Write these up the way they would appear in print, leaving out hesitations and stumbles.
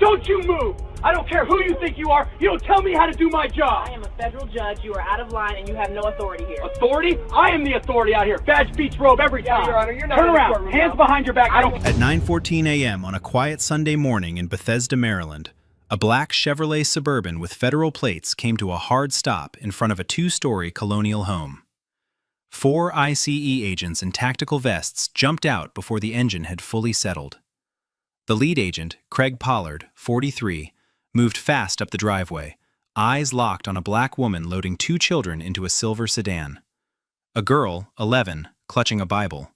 Don't you move! I don't care who you think you are. You don't tell me how to do my job. I am a federal judge. You are out of line and you have no authority here. Authority? I am the authority out here. Badge beats robe every time. Your Honor, you're not Turn in the around. courtroom Hands now. behind your back. I don't... At 9:14 a.m. on a quiet Sunday morning in Bethesda, Maryland, a black Chevrolet Suburban with federal plates came to a hard stop in front of a two-story colonial home. 4 ICE agents in tactical vests jumped out before the engine had fully settled. The lead agent, Craig Pollard, 43, moved fast up the driveway, eyes locked on a black woman loading 2 children into a silver sedan. A girl, 11, clutching a Bible.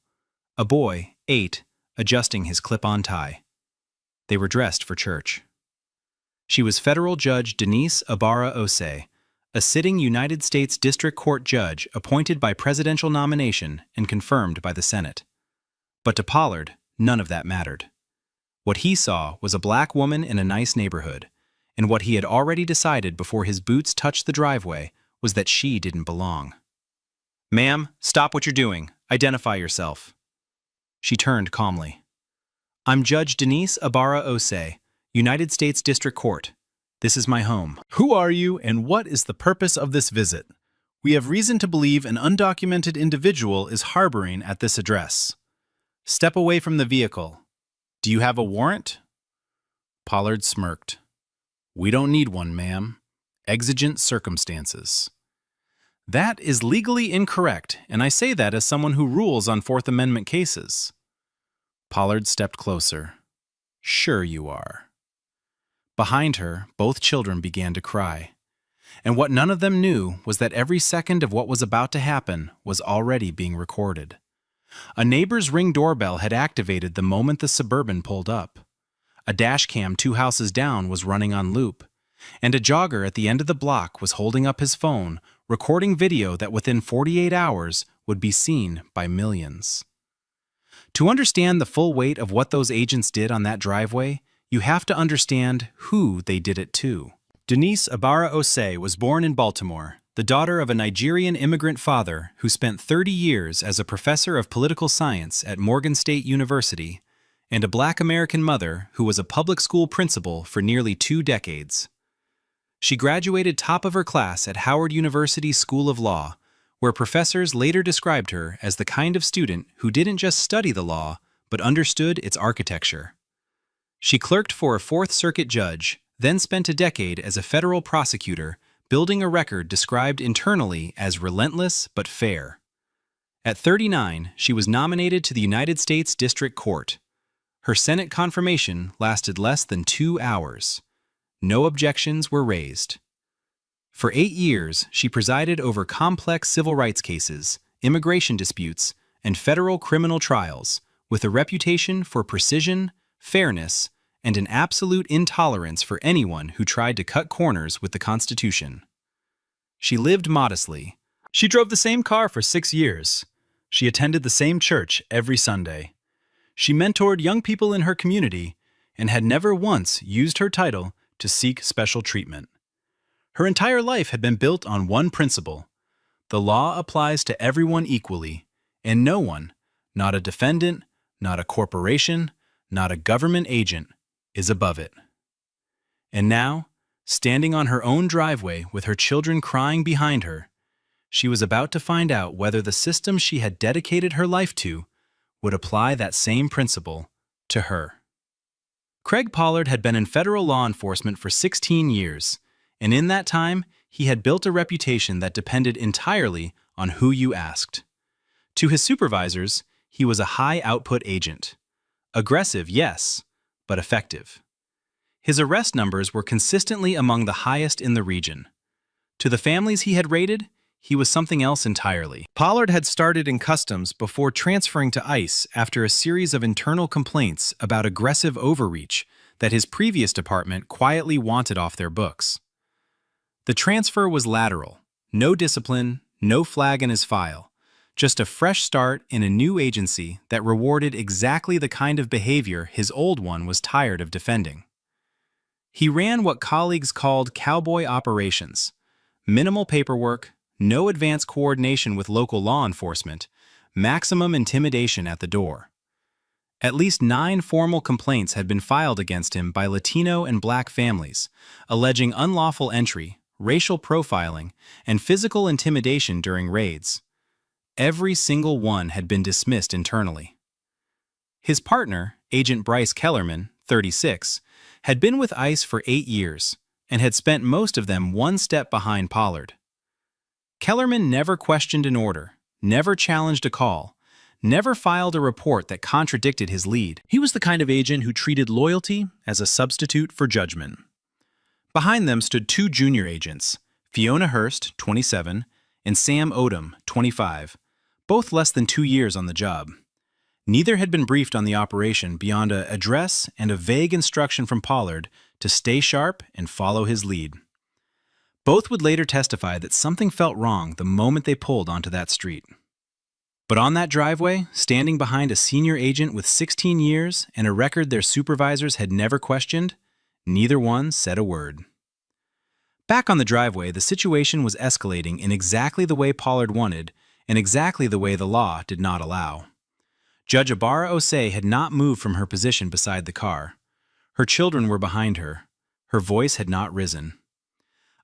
A boy, 8, adjusting his clip-on tie. They were dressed for church. She was Federal Judge Denise Ibarra-Osei, a sitting United States District Court judge appointed by presidential nomination and confirmed by the Senate. But to Pollard, none of that mattered. What he saw was a black woman in a nice neighborhood, and what he had already decided before his boots touched the driveway was that she didn't belong. "Ma'am, stop what you're doing. Identify yourself." She turned calmly. "I'm Judge Denise Ibarra-Osei, United States District Court. This is my home." Who are you and what is the purpose of this visit? We have reason to believe an undocumented individual is harboring at this address. Step away from the vehicle. Do you have a warrant? Pollard smirked. "We don't need one, ma'am. Exigent circumstances." That is legally incorrect, and I say that as someone who rules on Fourth Amendment cases. Pollard stepped closer. "Sure you are." Behind her, both children began to cry. And what none of them knew was that every second of what was about to happen was already being recorded. A neighbor's Ring doorbell had activated the moment the Suburban pulled up. A dash cam 2 houses down was running on loop, and a jogger at the end of the block was holding up his phone, recording video that within 48 hours would be seen by millions. To understand the full weight of what those agents did on that driveway, you have to understand who they did it to. Denise Ibarra-Osei was born in Baltimore, the daughter of a Nigerian immigrant father who spent 30 years as a professor of political science at Morgan State University, and a black American mother who was a public school principal for nearly 2 decades. She graduated top of her class at Howard University's School of Law, where professors later described her as the kind of student who didn't just study the law, but understood its architecture. She clerked for a Fourth Circuit judge, then spent a decade as a federal prosecutor, building a record described internally as relentless but fair. At 39, she was nominated to the United States District Court. Her Senate confirmation lasted less than 2 hours. No objections were raised. For 8 years, she presided over complex civil rights cases, immigration disputes, and federal criminal trials, with a reputation for precision, fairness, and an absolute intolerance for anyone who tried to cut corners with the Constitution. She lived modestly. She drove the same car for 6 years. She attended the same church every Sunday. She mentored young people in her community and had never once used her title to seek special treatment. Her entire life had been built on one principle: the law applies to everyone equally, and no one, not a defendant, not a corporation, not a government agent, is above it. And now, standing on her own driveway with her children crying behind her, she was about to find out whether the system she had dedicated her life to would apply that same principle to her. Craig Pollard had been in federal law enforcement for 16 years, and in that time, he had built a reputation that depended entirely on who you asked. To his supervisors, he was a high-output agent. Aggressive, yes, but effective. His arrest numbers were consistently among the highest in the region. To the families he had raided, he was something else entirely. Pollard had started in customs before transferring to ICE after a series of internal complaints about aggressive overreach that his previous department quietly wanted off their books. The transfer was lateral. No discipline, no flag in his file. Just a fresh start in a new agency that rewarded exactly the kind of behavior his old one was tired of defending. He ran what colleagues called cowboy operations: minimal paperwork, no advanced coordination with local law enforcement, maximum intimidation at the door. At least 9 formal complaints had been filed against him by Latino and Black families, alleging unlawful entry, racial profiling, and physical intimidation during raids. Every single one had been dismissed internally. His partner, Agent Bryce Kellerman, 36, had been with ICE for 8 years and had spent most of them one step behind Pollard. Kellerman never questioned an order, never challenged a call, never filed a report that contradicted his lead. He was the kind of agent who treated loyalty as a substitute for judgment. Behind them stood 2 junior agents, Fiona Hurst, 27, and Sam Odom, 25, both less than 2 years on the job. Neither had been briefed on the operation beyond an address and a vague instruction from Pollard to stay sharp and follow his lead. Both would later testify that something felt wrong the moment they pulled onto that street. But on that driveway, standing behind a senior agent with 16 years and a record their supervisors had never questioned, neither one said a word. Back on the driveway, the situation was escalating in exactly the way Pollard wanted and exactly the way the law did not allow. Judge Ibarra Osei had not moved from her position beside the car. Her children were behind her. Her voice had not risen.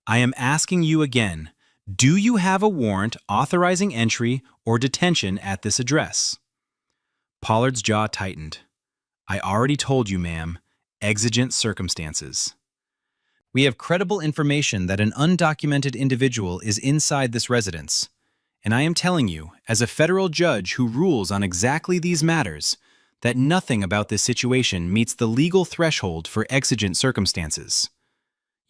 I am asking you again, do you have a warrant authorizing entry or detention at this address? Pollard's jaw tightened. I already told you, ma'am, exigent circumstances. We have credible information that an undocumented individual is inside this residence. And I am telling you, as a federal judge who rules on exactly these matters, that nothing about this situation meets the legal threshold for exigent circumstances.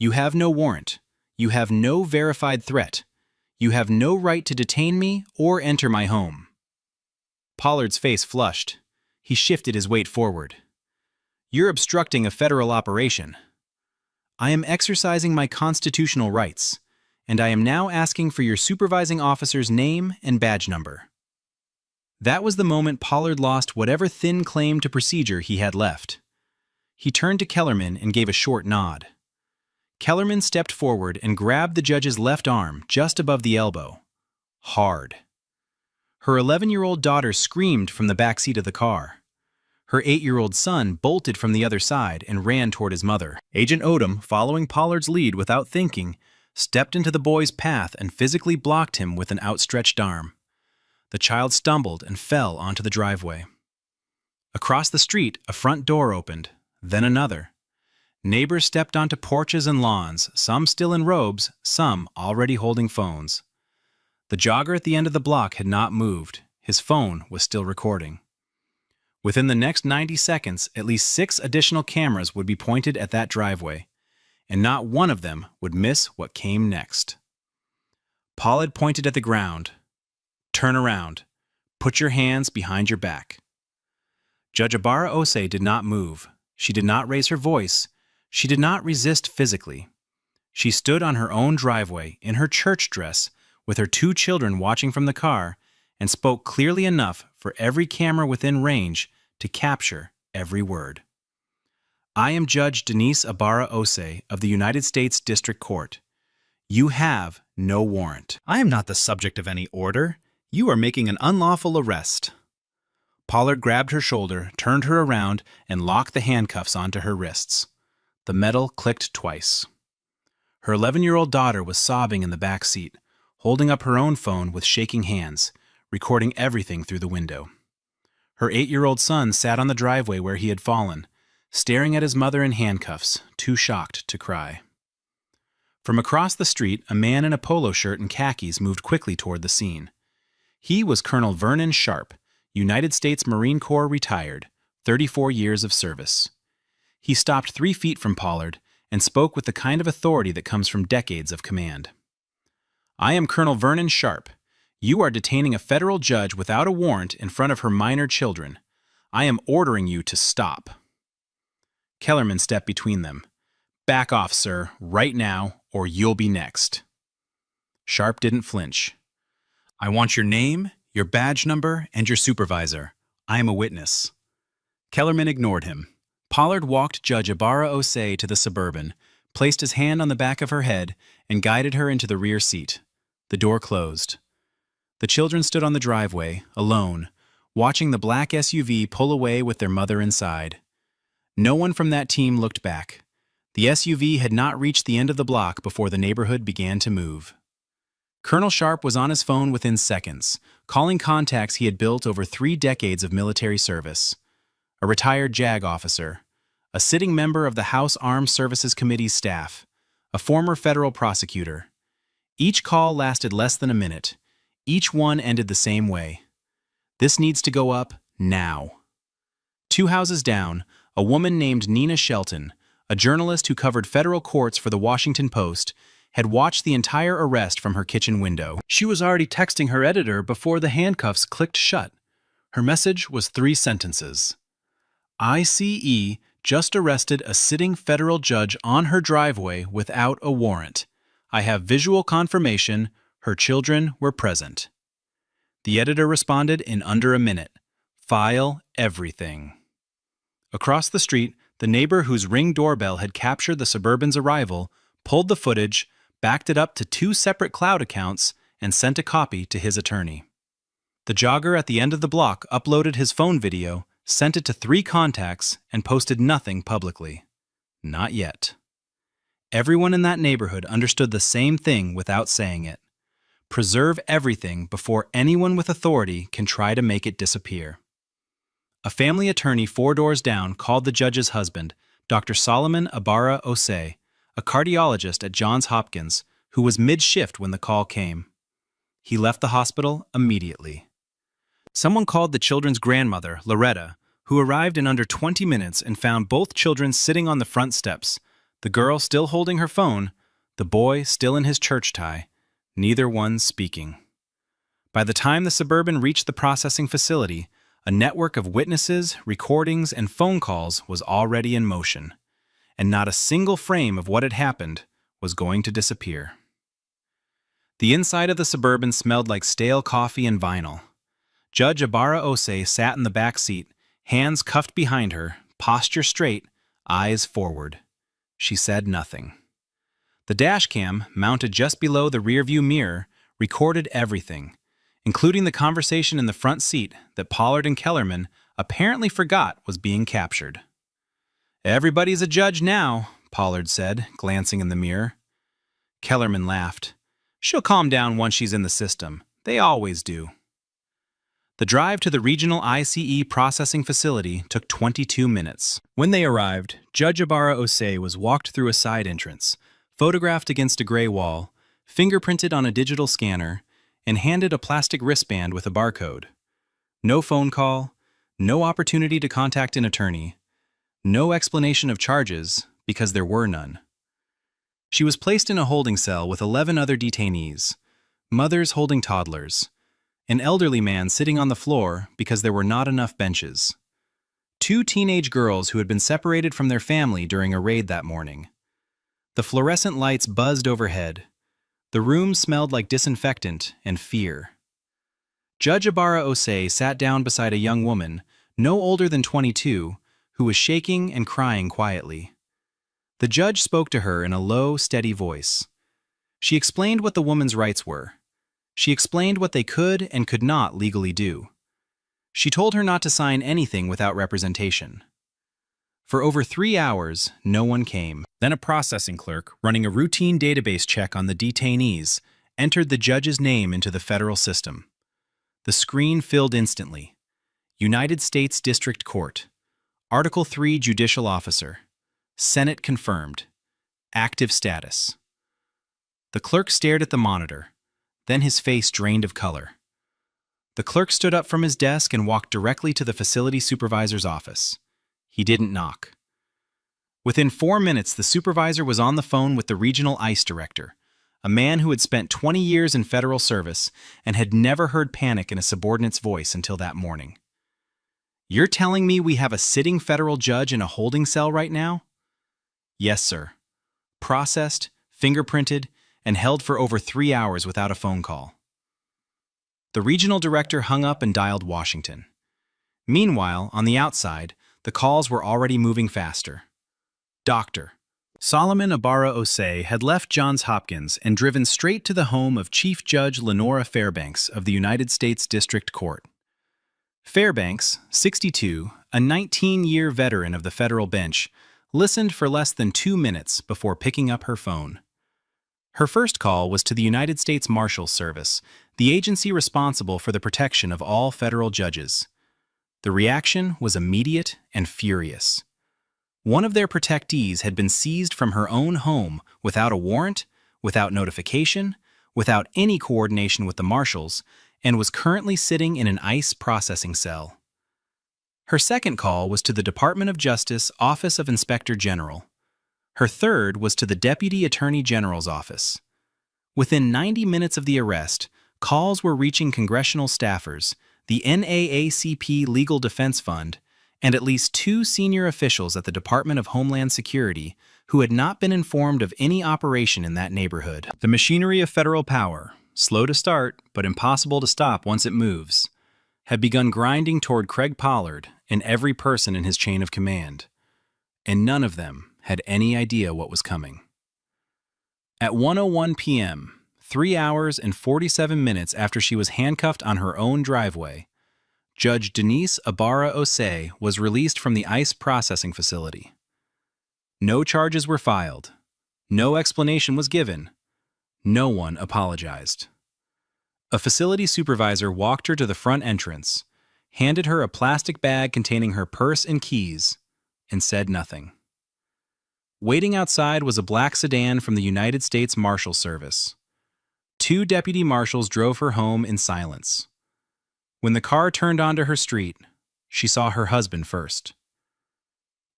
You have no warrant. You have no verified threat. You have no right to detain me or enter my home. Pollard's face flushed. He shifted his weight forward. You're obstructing a federal operation. I am exercising my constitutional rights, and I am now asking for your supervising officer's name and badge number. That was the moment Pollard lost whatever thin claim to procedure he had left. He turned to Kellerman and gave a short nod. Kellerman stepped forward and grabbed the judge's left arm just above the elbow. Hard. Her 11-year-old daughter screamed from the back seat of the car. Her 8-year-old son bolted from the other side and ran toward his mother. Agent Odom, following Pollard's lead without thinking, stepped into the boy's path and physically blocked him with an outstretched arm. The child stumbled and fell onto the driveway. Across the street, a front door opened, then another. Neighbors stepped onto porches and lawns, some still in robes, some already holding phones. The jogger at the end of the block had not moved. His phone was still recording. Within the next 90 seconds, at least 6 additional cameras would be pointed at that driveway, and not one of them would miss what came next. Pollard pointed at the ground. Turn around. Put your hands behind your back. Judge Ibarra Osei did not move. She did not raise her voice. She did not resist physically. She stood on her own driveway in her church dress with her 2 children watching from the car and spoke clearly enough for every camera within range to capture every word. I am Judge Denise Ibarra Osei of the United States District Court. You have no warrant. I am not the subject of any order. You are making an unlawful arrest. Pollard grabbed her shoulder, turned her around, and locked the handcuffs onto her wrists. The metal clicked twice. Her 11-year-old daughter was sobbing in the back seat, holding up her own phone with shaking hands, recording everything through the window. Her 8-year-old son sat on the driveway where he had fallen, staring at his mother in handcuffs, too shocked to cry. From across the street, a man in a polo shirt and khakis moved quickly toward the scene. He was Colonel Vernon Sharp, United States Marine Corps retired, 34 years of service. He stopped 3 feet from Pollard and spoke with the kind of authority that comes from decades of command. I am Colonel Vernon Sharp. You are detaining a federal judge without a warrant in front of her minor children. I am ordering you to stop. Kellerman stepped between them. Back off, sir, right now, or you'll be next. Sharp didn't flinch. I want your name, your badge number, and your supervisor. I am a witness. Kellerman ignored him. Pollard walked Judge Ibarra Osei to the Suburban, placed his hand on the back of her head, and guided her into the rear seat. The door closed. The children stood on the driveway, alone, watching the black SUV pull away with their mother inside. No one from that team looked back. The SUV had not reached the end of the block before the neighborhood began to move. Colonel Sharp was on his phone within seconds, calling contacts he had built over 3 decades of military service. A retired JAG officer, a sitting member of the House Armed Services Committee's staff, a former federal prosecutor. Each call lasted less than a minute. Each one ended the same way. This needs to go up now. 2 houses down, a woman named Nina Shelton, a journalist who covered federal courts for the Washington Post, had watched the entire arrest from her kitchen window. She was already texting her editor before the handcuffs clicked shut. Her message was 3 sentences. ICE just arrested a sitting federal judge on her driveway without a warrant. I have visual confirmation her children were present. The editor responded in under a minute. File everything. Across the street, the neighbor whose Ring doorbell had captured the Suburban's arrival pulled the footage, backed it up to 2 separate cloud accounts, and sent a copy to his attorney. The jogger at the end of the block uploaded his phone video, sent it to 3 contacts, and posted nothing publicly. Not yet. Everyone in that neighborhood understood the same thing without saying it. Preserve everything before anyone with authority can try to make it disappear. A family attorney 4 doors down called the judge's husband, Dr. Solomon Ibarra Osei, a cardiologist at Johns Hopkins, who was mid-shift when the call came. He left the hospital immediately. Someone called the children's grandmother, Loretta, who arrived in under 20 minutes and found both children sitting on the front steps, the girl still holding her phone, the boy still in his church tie, neither one speaking. By the time the Suburban reached the processing facility, a network of witnesses, recordings, and phone calls was already in motion, and not a single frame of what had happened was going to disappear. The inside of the Suburban smelled like stale coffee and vinyl. Judge Ibarra Osei sat in the back seat, hands cuffed behind her, posture straight, eyes forward. She said nothing. The dash cam, mounted just below the rearview mirror, recorded everything, including the conversation in the front seat that Pollard and Kellerman apparently forgot was being captured. "Everybody's a judge now," Pollard said, glancing in the mirror. Kellerman laughed. "She'll calm down once she's in the system. They always do." The drive to the regional ICE processing facility took 22 minutes. When they arrived, Judge Ibarra Osei was walked through a side entrance, photographed against a gray wall, fingerprinted on a digital scanner, and handed a plastic wristband with a barcode. No phone call, no opportunity to contact an attorney, no explanation of charges, because there were none. She was placed in a holding cell with 11 other detainees, mothers holding toddlers, an elderly man sitting on the floor because there were not enough benches, 2 teenage girls who had been separated from their family during a raid that morning. The fluorescent lights buzzed overhead. The room smelled like disinfectant and fear. Judge Ibarra Osei sat down beside a young woman, no older than 22, who was shaking and crying quietly. The judge spoke to her in a low, steady voice. She explained what the woman's rights were. She explained what they could and could not legally do. She told her not to sign anything without representation. For over 3 hours, no one came. Then a processing clerk, running a routine database check on the detainees, entered the judge's name into the federal system. The screen filled instantly. United States District Court. Article 3 Judicial Officer. Senate confirmed. Active status. The clerk stared at the monitor. Then his face drained of color. The clerk stood up from his desk and walked directly to the facility supervisor's office. He didn't knock. Within 4 minutes, the supervisor was on the phone with the regional ICE director, a man who had spent 20 years in federal service and had never heard panic in a subordinate's voice until that morning. "You're telling me we have a sitting federal judge in a holding cell right now?" "Yes, sir. Processed, fingerprinted, and held for over 3 hours without a phone call." The regional director hung up and dialed Washington. Meanwhile, on the outside, the calls were already moving faster. Dr. Solomon Ibarra Osei had left Johns Hopkins and driven straight to the home of Chief Judge Lenora Fairbanks of the United States District Court. Fairbanks, 62, a 19-year veteran of the federal bench, listened for less than 2 minutes before picking up her phone. Her first call was to the United States Marshals Service, the agency responsible for the protection of all federal judges. The reaction was immediate and furious. One of their protectees had been seized from her own home without a warrant, without notification, without any coordination with the marshals, and was currently sitting in an ICE processing cell. Her second call was to the Department of Justice Office of Inspector General. Her third was to the Deputy Attorney General's office. Within 90 minutes of the arrest, calls were reaching congressional staffers, the NAACP Legal Defense Fund, and at least 2 senior officials at the Department of Homeland Security who had not been informed of any operation in that neighborhood. The machinery of federal power, slow to start but impossible to stop once it moves, had begun grinding toward Craig Pollard and every person in his chain of command, and none of them had any idea what was coming. At 1:01 p.m., 3 hours and 47 minutes after she was handcuffed on her own driveway, Judge Denise Ibarra-Osei was released from the ICE processing facility. No charges were filed. No explanation was given. No one apologized. A facility supervisor walked her to the front entrance, handed her a plastic bag containing her purse and keys, and said nothing. Waiting outside was a black sedan from the United States Marshals Service. 2 deputy marshals drove her home in silence. When the car turned onto her street, she saw her husband first.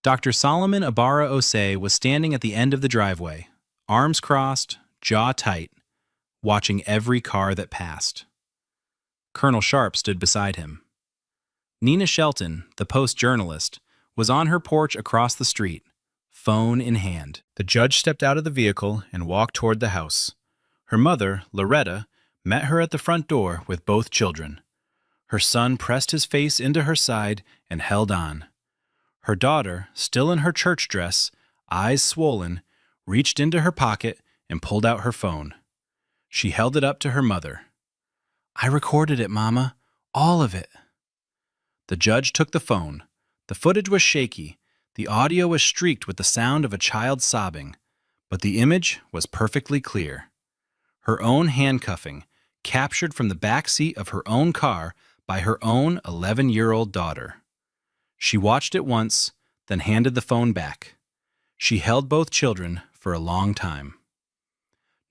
Dr. Solomon Ibarra-Osei was standing at the end of the driveway, arms crossed, jaw tight, watching every car that passed. Colonel Sharp stood beside him. Nina Shelton, the Post journalist, was on her porch across the street, phone in hand. The judge stepped out of the vehicle and walked toward the house. Her mother, Loretta, met her at the front door with both children. Her son pressed his face into her side and held on. Her daughter, still in her church dress, eyes swollen, reached into her pocket and pulled out her phone. She held it up to her mother. "I recorded it, Mama. All of it." The judge took the phone. The footage was shaky. The audio was streaked with the sound of a child sobbing, but the image was perfectly clear. Her own handcuffing, captured from the back seat of her own car by her own 11-year-old daughter. She watched it once, then handed the phone back. She held both children for a long time.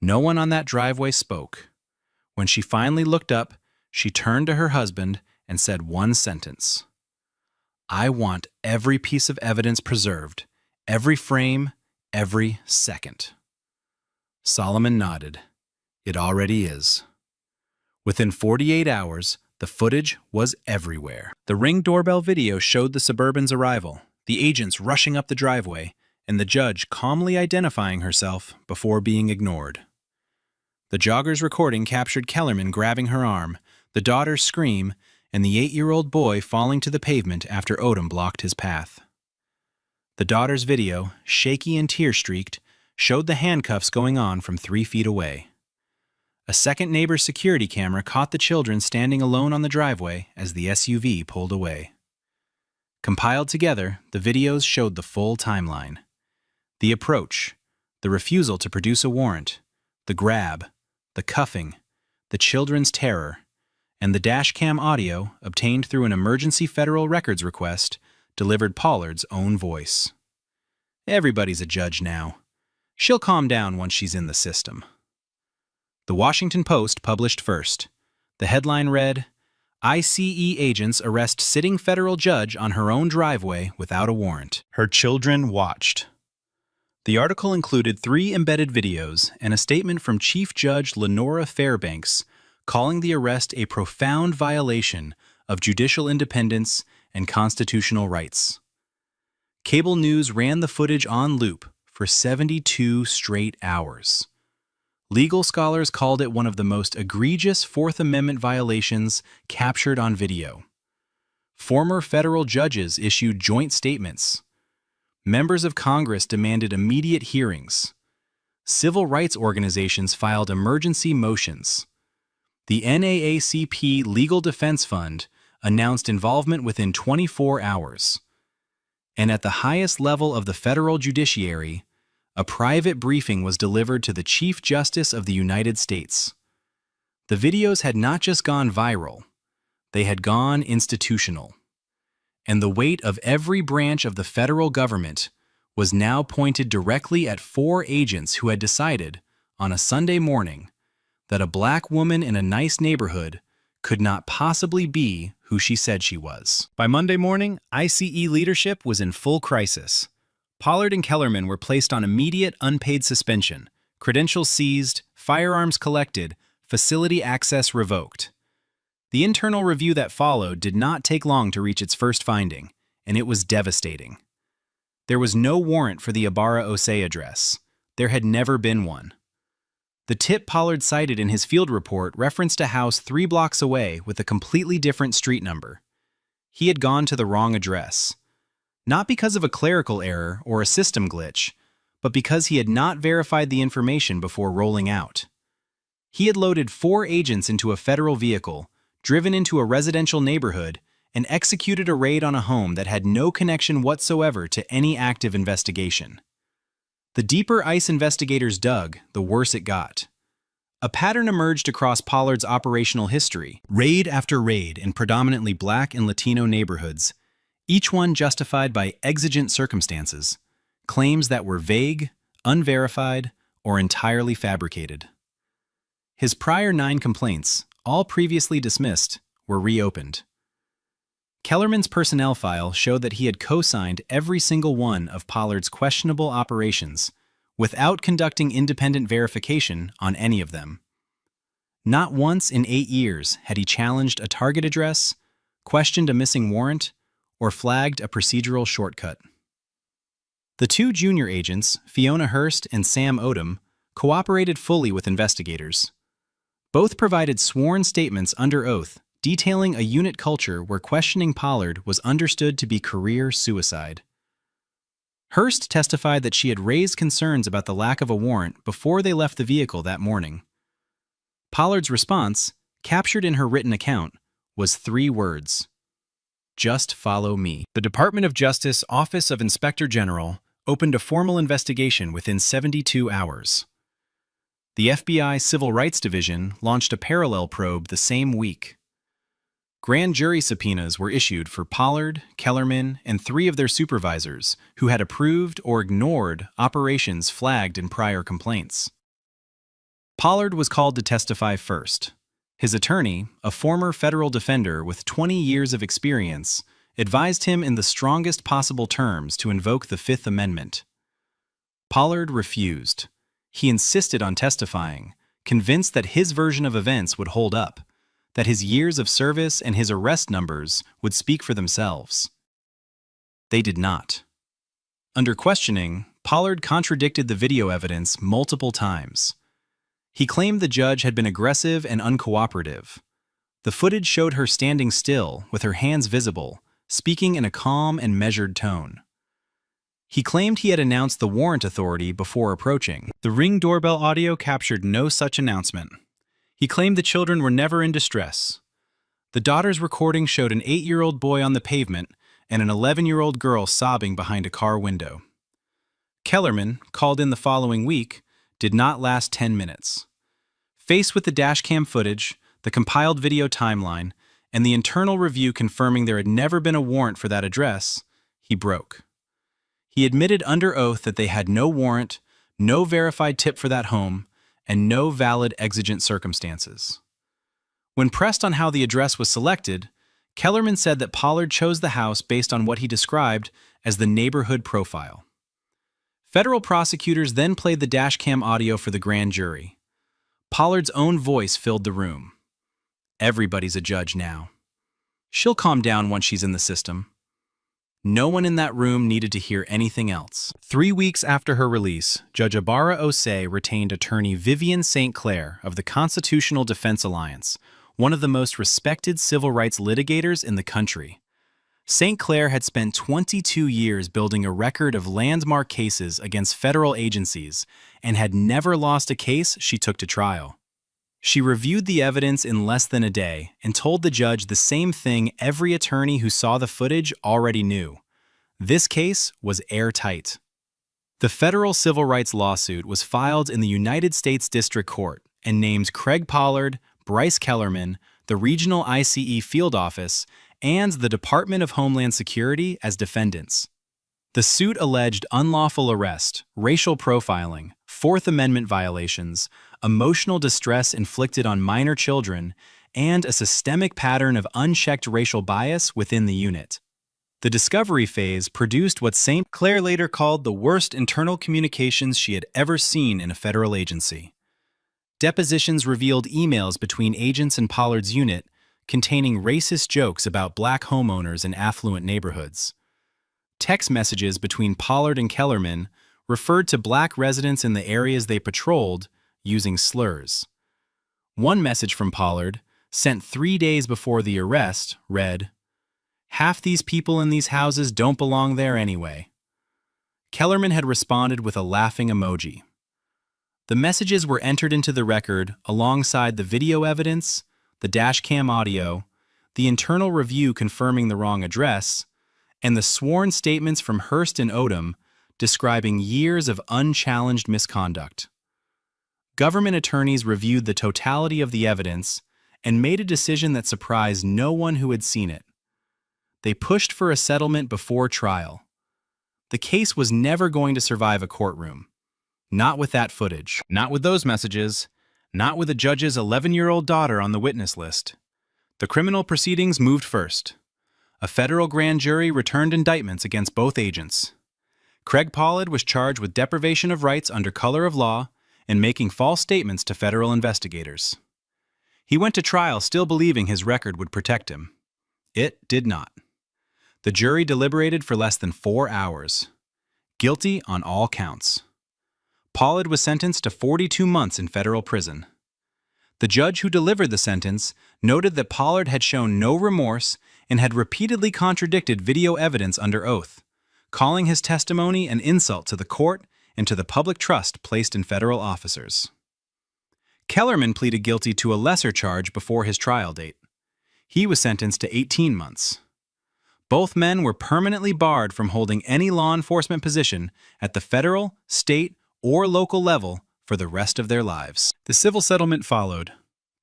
No one on that driveway spoke. When she finally looked up, she turned to her husband and said one sentence. "I want every piece of evidence preserved, every frame, every second." Solomon nodded. "It already is." Within 48 hours, the footage was everywhere. The Ring doorbell video showed the Suburban's arrival, the agents rushing up the driveway, and the judge calmly identifying herself before being ignored. The jogger's recording captured Kellerman grabbing her arm, the daughter's scream, and the 8-year-old boy falling to the pavement after Odom blocked his path. The daughter's video, shaky and tear-streaked, showed the handcuffs going on from 3 feet away. A second neighbor's security camera caught the children standing alone on the driveway as the SUV pulled away. Compiled together, the videos showed the full timeline. The approach, the refusal to produce a warrant, the grab, the cuffing, the children's terror, and the dashcam audio, obtained through an emergency federal records request, delivered Pollard's own voice. Everybody's a judge now. She'll calm down once she's in the system. The Washington Post published first. The headline read, "ICE agents arrest sitting federal judge on her own driveway without a warrant. Her children watched." The article included 3 embedded videos and a statement from Chief Judge Lenora Fairbanks calling the arrest a profound violation of judicial independence and constitutional rights. Cable news ran the footage on loop for 72 straight hours. Legal scholars called it one of the most egregious Fourth Amendment violations captured on video. Former federal judges issued joint statements. Members of Congress demanded immediate hearings. Civil rights organizations filed emergency motions. The NAACP Legal Defense Fund, announced involvement within 24 hours. And at the highest level of the federal judiciary, a private briefing was delivered to the Chief Justice of the United States. The videos had not just gone viral, they had gone institutional. And the weight of every branch of the federal government was now pointed directly at 4 agents who had decided, on a Sunday morning, that a black woman in a nice neighborhood could not possibly be who she said she was. By Monday morning, ICE leadership was in full crisis. Pollard and Kellerman were placed on immediate unpaid suspension, credentials seized, firearms collected, facility access revoked. The internal review that followed did not take long to reach its first finding, and it was devastating. There was no warrant for the Ibarra Osei address. There had never been one. The tip Pollard cited in his field report referenced a house 3 blocks away with a completely different street number. He had gone to the wrong address. Not because of a clerical error or a system glitch, but because he had not verified the information before rolling out. He had loaded 4 agents into a federal vehicle, driven into a residential neighborhood, and executed a raid on a home that had no connection whatsoever to any active investigation. The deeper ICE investigators dug, the worse it got. A pattern emerged across Pollard's operational history, raid after raid in predominantly black and Latino neighborhoods, each one justified by exigent circumstances, claims that were vague, unverified, or entirely fabricated. His prior 9 complaints, all previously dismissed, were reopened. Kellerman's personnel file showed that he had co-signed every single one of Pollard's questionable operations without conducting independent verification on any of them. Not once in 8 years had he challenged a target address, questioned a missing warrant, or flagged a procedural shortcut. The 2 junior agents, Fiona Hurst and Sam Odom, cooperated fully with investigators. Both provided sworn statements under oath detailing a unit culture where questioning Pollard was understood to be career suicide. Hurst testified that she had raised concerns about the lack of a warrant before they left the vehicle that morning. Pollard's response, captured in her written account, was 3 words: "Just follow me." The Department of Justice Office of Inspector General opened a formal investigation within 72 hours. The FBI Civil Rights Division launched a parallel probe the same week. Grand jury subpoenas were issued for Pollard, Kellerman, and 3 of their supervisors who had approved or ignored operations flagged in prior complaints. Pollard was called to testify first. His attorney, a former federal defender with 20 years of experience, advised him in the strongest possible terms to invoke the Fifth Amendment. Pollard refused. He insisted on testifying, convinced that his version of events would hold up, that his years of service and his arrest numbers would speak for themselves. They did not. Under questioning, Pollard contradicted the video evidence multiple times. He claimed the judge had been aggressive and uncooperative. The footage showed her standing still, with her hands visible, speaking in a calm and measured tone. He claimed he had announced the warrant authority before approaching. The Ring doorbell audio captured no such announcement. He claimed the children were never in distress. The daughter's recording showed an 8-year-old boy on the pavement and an 11-year-old girl sobbing behind a car window. Kellerman, called in the following week, did not last 10 minutes. Faced with the dashcam footage, the compiled video timeline, and the internal review confirming there had never been a warrant for that address, he broke. He admitted under oath that they had no warrant, no verified tip for that home, and no valid exigent circumstances. When pressed on how the address was selected, Kellerman said that Pollard chose the house based on what he described as the neighborhood profile. Federal prosecutors then played the dashcam audio for the grand jury. Pollard's own voice filled the room. "Everybody's a judge now. She'll calm down once she's in the system." No one in that room needed to hear anything else. 3 weeks after her release, Judge Ibarra Osei retained attorney Vivian St. Clair of the Constitutional Defense Alliance, one of the most respected civil rights litigators in the country. St. Clair had spent 22 years building a record of landmark cases against federal agencies and had never lost a case she took to trial. She reviewed the evidence in less than a day and told the judge the same thing every attorney who saw the footage already knew. This case was airtight. The federal civil rights lawsuit was filed in the United States District Court and named Craig Pollard, Bryce Kellerman, the Regional ICE Field Office, and the Department of Homeland Security as defendants. The suit alleged unlawful arrest, racial profiling, Fourth Amendment violations, emotional distress inflicted on minor children, and a systemic pattern of unchecked racial bias within the unit. The discovery phase produced what St. Clair later called the worst internal communications she had ever seen in a federal agency. Depositions revealed emails between agents in Pollard's unit containing racist jokes about black homeowners in affluent neighborhoods. Text messages between Pollard and Kellerman referred to black residents in the areas they patrolled using slurs. One message from Pollard, sent 3 days before the arrest, read, "Half these people in these houses don't belong there anyway." Kellerman had responded with a laughing emoji. The messages were entered into the record alongside the video evidence, the dashcam audio, the internal review confirming the wrong address, and the sworn statements from Hearst and Odom describing years of unchallenged misconduct. Government attorneys reviewed the totality of the evidence and made a decision that surprised no one who had seen it. They pushed for a settlement before trial. The case was never going to survive a courtroom. Not with that footage. Not with those messages. Not with the judge's 11-year-old daughter on the witness list. The criminal proceedings moved first. A federal grand jury returned indictments against both agents. Craig Pollard was charged with deprivation of rights under color of law and making false statements to federal investigators. He went to trial still believing his record would protect him. It did not. The jury deliberated for less than 4 hours. Guilty on all counts. Pollard was sentenced to 42 months in federal prison. The judge who delivered the sentence noted that Pollard had shown no remorse and had repeatedly contradicted video evidence under oath, calling his testimony an insult to the court and to the public trust placed in federal officers. Kellerman pleaded guilty to a lesser charge before his trial date. He was sentenced to 18 months. Both men were permanently barred from holding any law enforcement position at the federal, state, or local level for the rest of their lives. The civil settlement followed.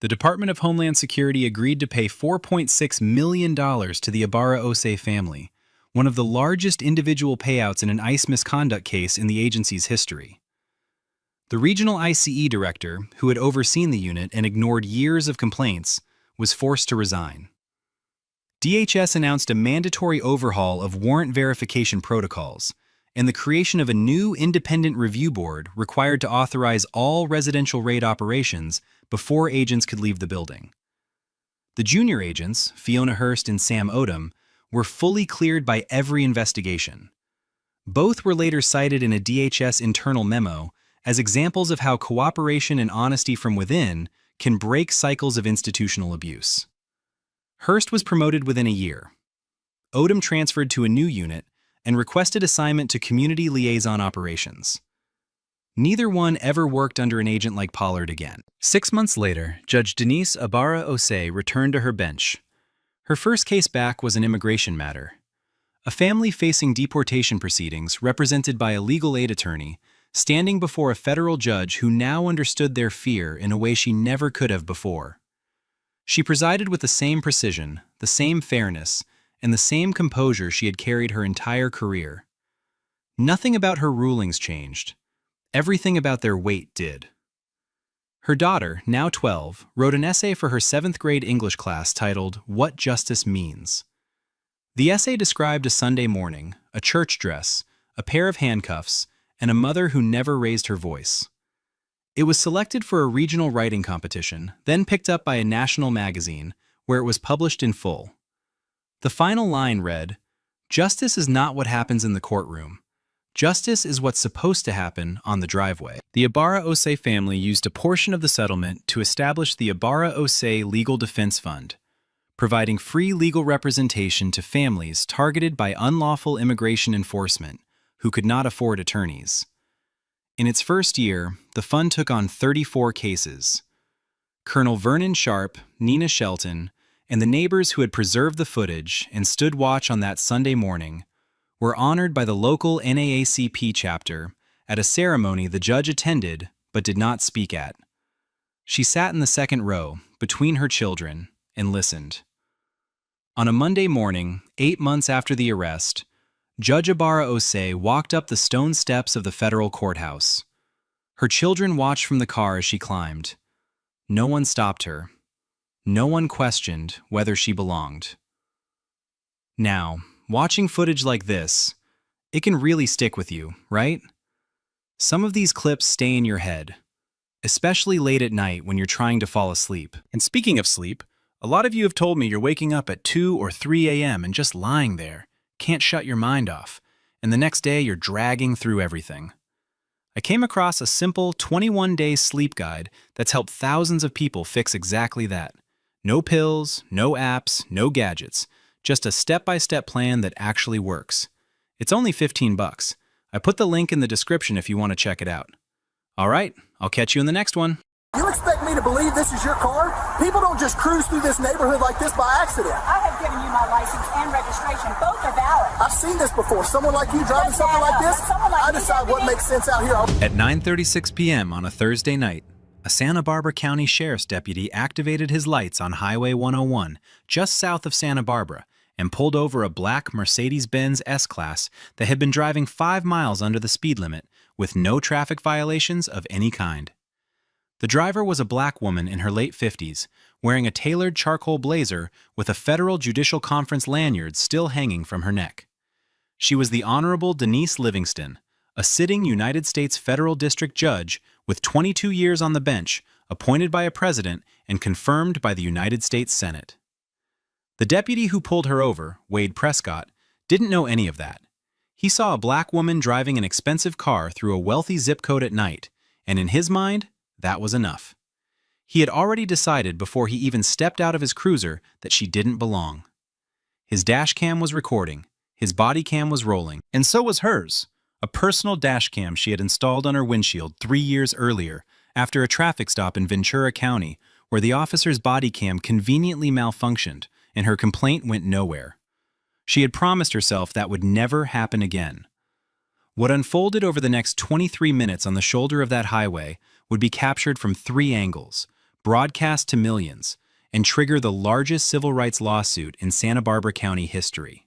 The Department of Homeland Security agreed to pay $4.6 million to the Ibarra-Osei family, one of the largest individual payouts in an ICE misconduct case in the agency's history. The regional ICE director, who had overseen the unit and ignored years of complaints, was forced to resign. DHS announced a mandatory overhaul of warrant verification protocols and the creation of a new independent review board required to authorize all residential raid operations before agents could leave the building. The junior agents, Fiona Hearst and Sam Odom, were fully cleared by every investigation. Both were later cited in a DHS internal memo as examples of how cooperation and honesty from within can break cycles of institutional abuse. Hearst was promoted within a year. Odom transferred to a new unit and requested assignment to community liaison operations. Neither one ever worked under an agent like Pollard again. 6 months later, Judge Denise Ibarra-Osei returned to her bench. Her first case back was an immigration matter. A family facing deportation proceedings represented by a legal aid attorney, standing before a federal judge who now understood their fear in a way she never could have before. She presided with the same precision, the same fairness, and the same composure she had carried her entire career. Nothing about her rulings changed. Everything about their weight did. Her daughter, now 12, wrote an essay for her 7th grade English class titled "What Justice Means." The essay described a Sunday morning, a church dress, a pair of handcuffs, and a mother who never raised her voice. It was selected for a regional writing competition, then picked up by a national magazine, where it was published in full. The final line read, "Justice is not what happens in the courtroom. Justice is what's supposed to happen on the driveway." The Ibarra-Osei family used a portion of the settlement to establish the Ibarra-Osei Legal Defense Fund, providing free legal representation to families targeted by unlawful immigration enforcement who could not afford attorneys. In its first year, the fund took on 34 cases. Colonel Vernon Sharp, Nina Shelton, and the neighbors who had preserved the footage and stood watch on that Sunday morning were honored by the local NAACP chapter at a ceremony the judge attended but did not speak at. She sat in the second row, between her children, and listened. On a Monday morning, 8 months after the arrest, Judge Ibarra Osei walked up the stone steps of the federal courthouse. Her children watched from the car as she climbed. No one stopped her. No one questioned whether she belonged. Now, watching footage like this, it can really stick with you, right? Some of these clips stay in your head, especially late at night when you're trying to fall asleep. And speaking of sleep, a lot of you have told me you're waking up at 2 or 3 a.m. and just lying there, can't shut your mind off, and the next day you're dragging through everything. I came across a simple 21-day sleep guide that's helped thousands of people fix exactly that. No pills, no apps, no gadgets, just a step-by-step plan that actually works. It's only $15. I put the link in the description if you want to check it out. All right, I'll catch you in the next one. You expect me to believe this is your car? People don't just cruise through this neighborhood like this by accident. I have given you my license and registration. Both are valid. I've seen this before. Someone like you driving something like this, I decide what makes sense out here. At 9:36 p.m. on a Thursday night, a Santa Barbara County Sheriff's deputy activated his lights on Highway 101, just south of Santa Barbara, and pulled over a black Mercedes-Benz S-Class that had been driving 5 miles under the speed limit with no traffic violations of any kind. The driver was a black woman in her late 50s, wearing a tailored charcoal blazer with a Federal Judicial Conference lanyard still hanging from her neck. She was the Honorable Denise Livingston, a sitting United States Federal District Judge with 22 years on the bench, appointed by a president and confirmed by the United States Senate. The deputy who pulled her over, Wade Prescott, didn't know any of that. He saw a black woman driving an expensive car through a wealthy zip code at night, and in his mind, that was enough. He had already decided before he even stepped out of his cruiser that she didn't belong. His dash cam was recording, his body cam was rolling, and so was hers, a personal dash cam she had installed on her windshield 3 years earlier after a traffic stop in Ventura County where the officer's body cam conveniently malfunctioned and her complaint went nowhere. She had promised herself that would never happen again. What unfolded over the next 23 minutes on the shoulder of that highway would be captured from 3 angles, broadcast to millions, and trigger the largest civil rights lawsuit in Santa Barbara County history.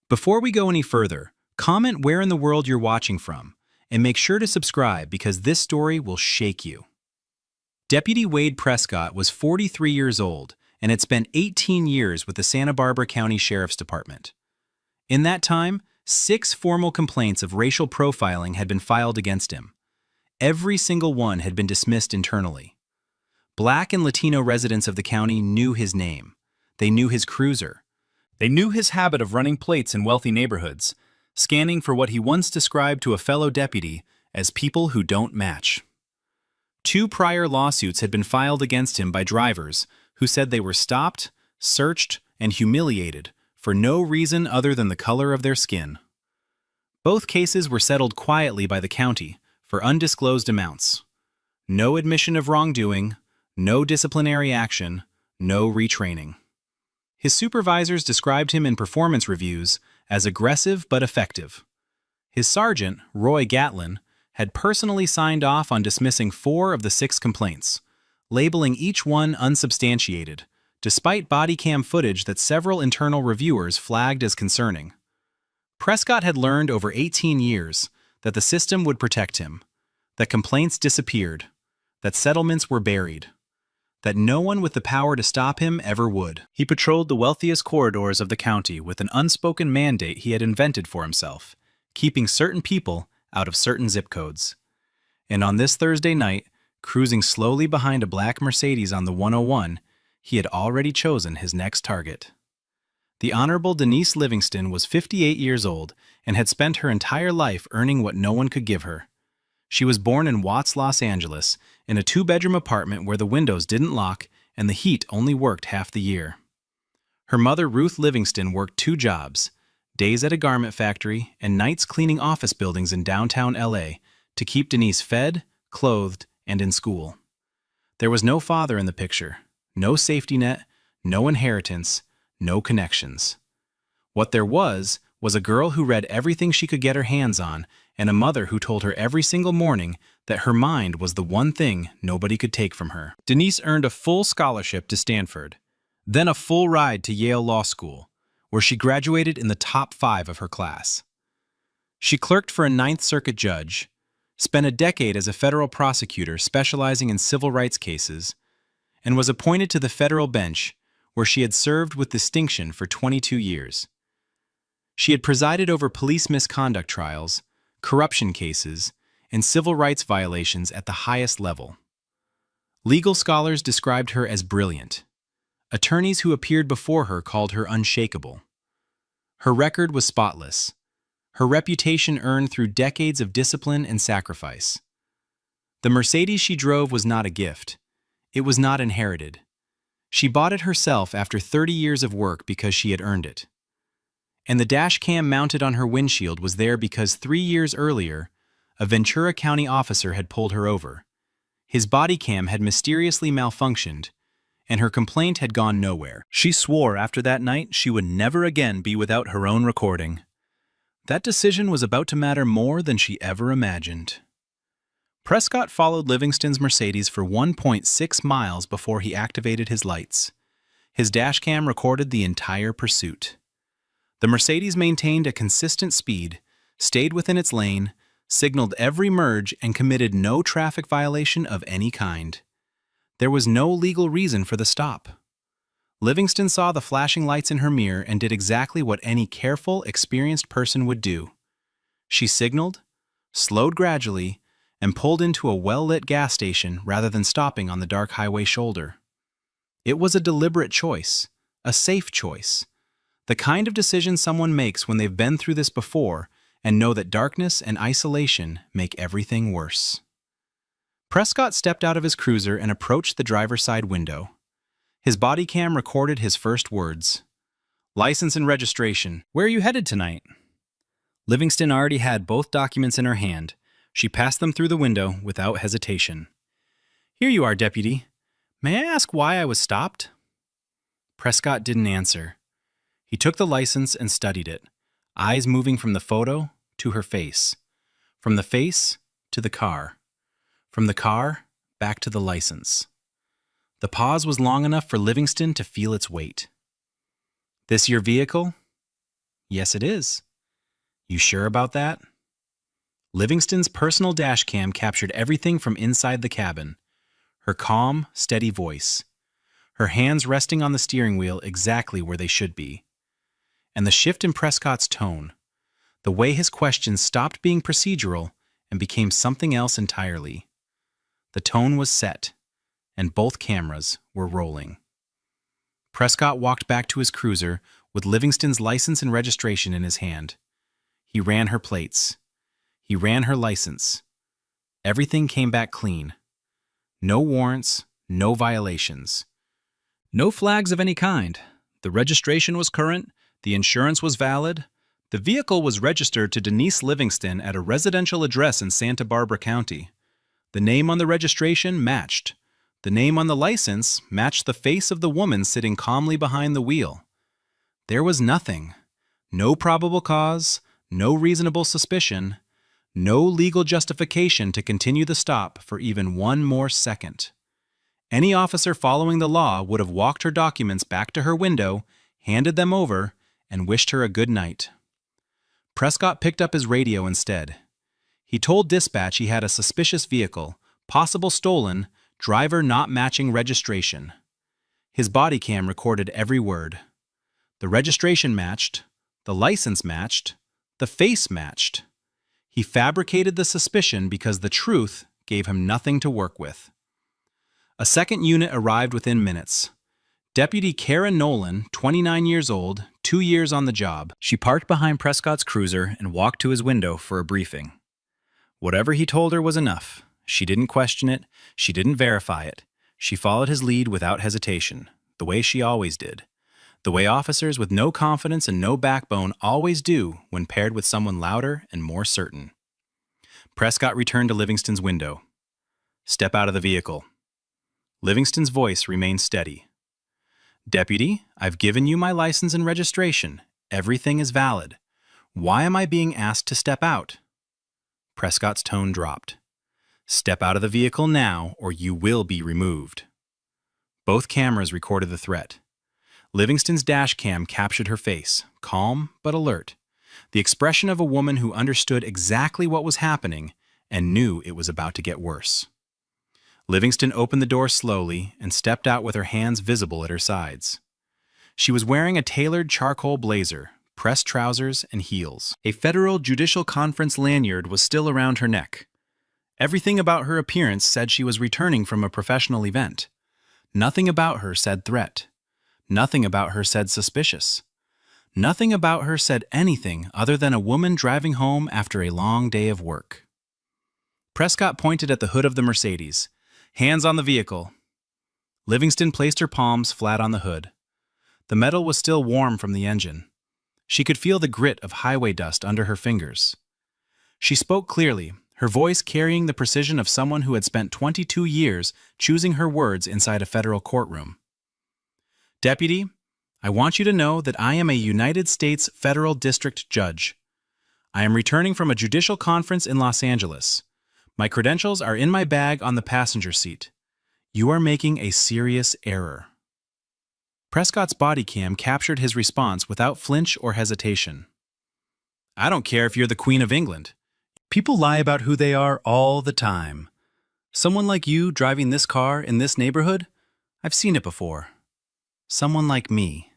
Before we go any further, comment where in the world you're watching from, and make sure to subscribe because this story will shake you. Deputy Wade Prescott was 43 years old and had spent 18 years with the Santa Barbara County Sheriff's Department. In that time, 6 formal complaints of racial profiling had been filed against him. Every single one had been dismissed internally. Black and Latino residents of the county knew his name. They knew his cruiser. They knew his habit of running plates in wealthy neighborhoods, scanning for what he once described to a fellow deputy as people who don't match. 2 prior lawsuits had been filed against him by drivers who said they were stopped, searched, and humiliated for no reason other than the color of their skin. Both cases were settled quietly by the county for undisclosed amounts. No admission of wrongdoing, no disciplinary action, no retraining. His supervisors described him in performance reviews as aggressive but effective. His sergeant, Roy Gatlin, had personally signed off on dismissing 4 of the 6 complaints, labeling each one unsubstantiated, despite body cam footage that several internal reviewers flagged as concerning. Prescott had learned over 18 years that the system would protect him, that complaints disappeared, that settlements were buried, that no one with the power to stop him ever would. He patrolled the wealthiest corridors of the county with an unspoken mandate he had invented for himself, keeping certain people out of certain zip codes. And on this Thursday night, cruising slowly behind a black Mercedes on the 101, he had already chosen his next target. The Honorable Denise Livingston was 58 years old and had spent her entire life earning what no one could give her. She was born in Watts, Los Angeles, in a 2-bedroom apartment where the windows didn't lock and the heat only worked half the year. Her mother, Ruth Livingston, worked 2 jobs, days at a garment factory and nights cleaning office buildings in downtown LA to keep Denise fed, clothed, and in school. There was no father in the picture, no safety net, no inheritance, no connections. What there was a girl who read everything she could get her hands on and a mother who told her every single morning that her mind was the one thing nobody could take from her. Denise earned a full scholarship to Stanford, then a full ride to Yale Law School, where she graduated in the top 5 of her class. She clerked for a Ninth Circuit judge, spent a decade as a federal prosecutor specializing in civil rights cases, and was appointed to the federal bench, where she had served with distinction for 22 years. She had presided over police misconduct trials, corruption cases, and civil rights violations at the highest level. Legal scholars described her as brilliant. Attorneys who appeared before her called her unshakable. Her record was spotless. Her reputation earned through decades of discipline and sacrifice. The Mercedes she drove was not a gift. It was not inherited. She bought it herself after 30 years of work because she had earned it. And the dash cam mounted on her windshield was there because 3 years earlier, a Ventura County officer had pulled her over. His body cam had mysteriously malfunctioned, and her complaint had gone nowhere. She swore after that night she would never again be without her own recording. That decision was about to matter more than she ever imagined. Prescott followed Livingston's Mercedes for 1.6 miles before he activated his lights. His dashcam recorded the entire pursuit. The Mercedes maintained a consistent speed, stayed within its lane, signaled every merge, and committed no traffic violation of any kind. There was no legal reason for the stop. Livingston saw the flashing lights in her mirror and did exactly what any careful, experienced person would do. She signaled, slowed gradually, and pulled into a well-lit gas station rather than stopping on the dark highway shoulder. It was a deliberate choice, a safe choice, the kind of decision someone makes when they've been through this before and know that darkness and isolation make everything worse. Prescott stepped out of his cruiser and approached the driver's side window. His body cam recorded his first words. "License and registration. Where are you headed tonight?" Livingston already had both documents in her hand. She passed them through the window without hesitation. "Here you are, Deputy. May I ask why I was stopped?" Prescott didn't answer. He took the license and studied it, eyes moving from the photo to her face, from the face to the car, from the car back to the license. The pause was long enough for Livingston to feel its weight. "This your vehicle?" "Yes, it is." "You sure about that?" Livingston's personal dashcam captured everything from inside the cabin. Her calm, steady voice. Her hands resting on the steering wheel exactly where they should be. And the shift in Prescott's tone. The way his questions stopped being procedural and became something else entirely. The tone was set, and both cameras were rolling. Prescott walked back to his cruiser with Livingston's license and registration in his hand. He ran her plates. He ran her license. Everything came back clean. No warrants, no violations. No flags of any kind. The registration was current, the insurance was valid. The vehicle was registered to Denise Livingston at a residential address in Santa Barbara County. The name on the registration matched. The name on the license matched the face of the woman sitting calmly behind the wheel. There was nothing. No probable cause, no reasonable suspicion, no legal justification to continue the stop for even one more second. Any officer following the law would have walked her documents back to her window, handed them over, and wished her a good night. Prescott picked up his radio instead. He told dispatch he had a suspicious vehicle, possible stolen, driver not matching registration. His body cam recorded every word. The registration matched, the license matched, the face matched. He fabricated the suspicion because the truth gave him nothing to work with. A second unit arrived within minutes. Deputy Kara Nolan, 29 years old, 2 years on the job. She parked behind Prescott's cruiser and walked to his window for a briefing. Whatever he told her was enough. She didn't question it. She didn't verify it. She followed his lead without hesitation, the way she always did. The way officers with no confidence and no backbone always do when paired with someone louder and more certain. Prescott returned to Livingston's window. "Step out of the vehicle." Livingston's voice remained steady. "Deputy, I've given you my license and registration. Everything is valid. Why am I being asked to step out?" Prescott's tone dropped. "Step out of the vehicle now, or you will be removed." Both cameras recorded the threat. Livingston's dash cam captured her face, calm but alert, the expression of a woman who understood exactly what was happening and knew it was about to get worse. Livingston opened the door slowly and stepped out with her hands visible at her sides. She was wearing a tailored charcoal blazer, pressed trousers, and heels. A Federal Judicial Conference lanyard was still around her neck. Everything about her appearance said she was returning from a professional event. Nothing about her said threat. Nothing about her said suspicious. Nothing about her said anything other than a woman driving home after a long day of work. Prescott pointed at the hood of the Mercedes. "Hands on the vehicle." Livingston placed her palms flat on the hood. The metal was still warm from the engine. She could feel the grit of highway dust under her fingers. She spoke clearly, her voice carrying the precision of someone who had spent 22 years choosing her words inside a federal courtroom. "Deputy, I want you to know that I am a United States Federal District Judge. I am returning from a judicial conference in Los Angeles. My credentials are in my bag on the passenger seat. You are making a serious error." Prescott's body cam captured his response without flinch or hesitation. "I don't care if you're the Queen of England. People lie about who they are all the time. Someone like you driving this car in this neighborhood? I've seen it before. Someone like me."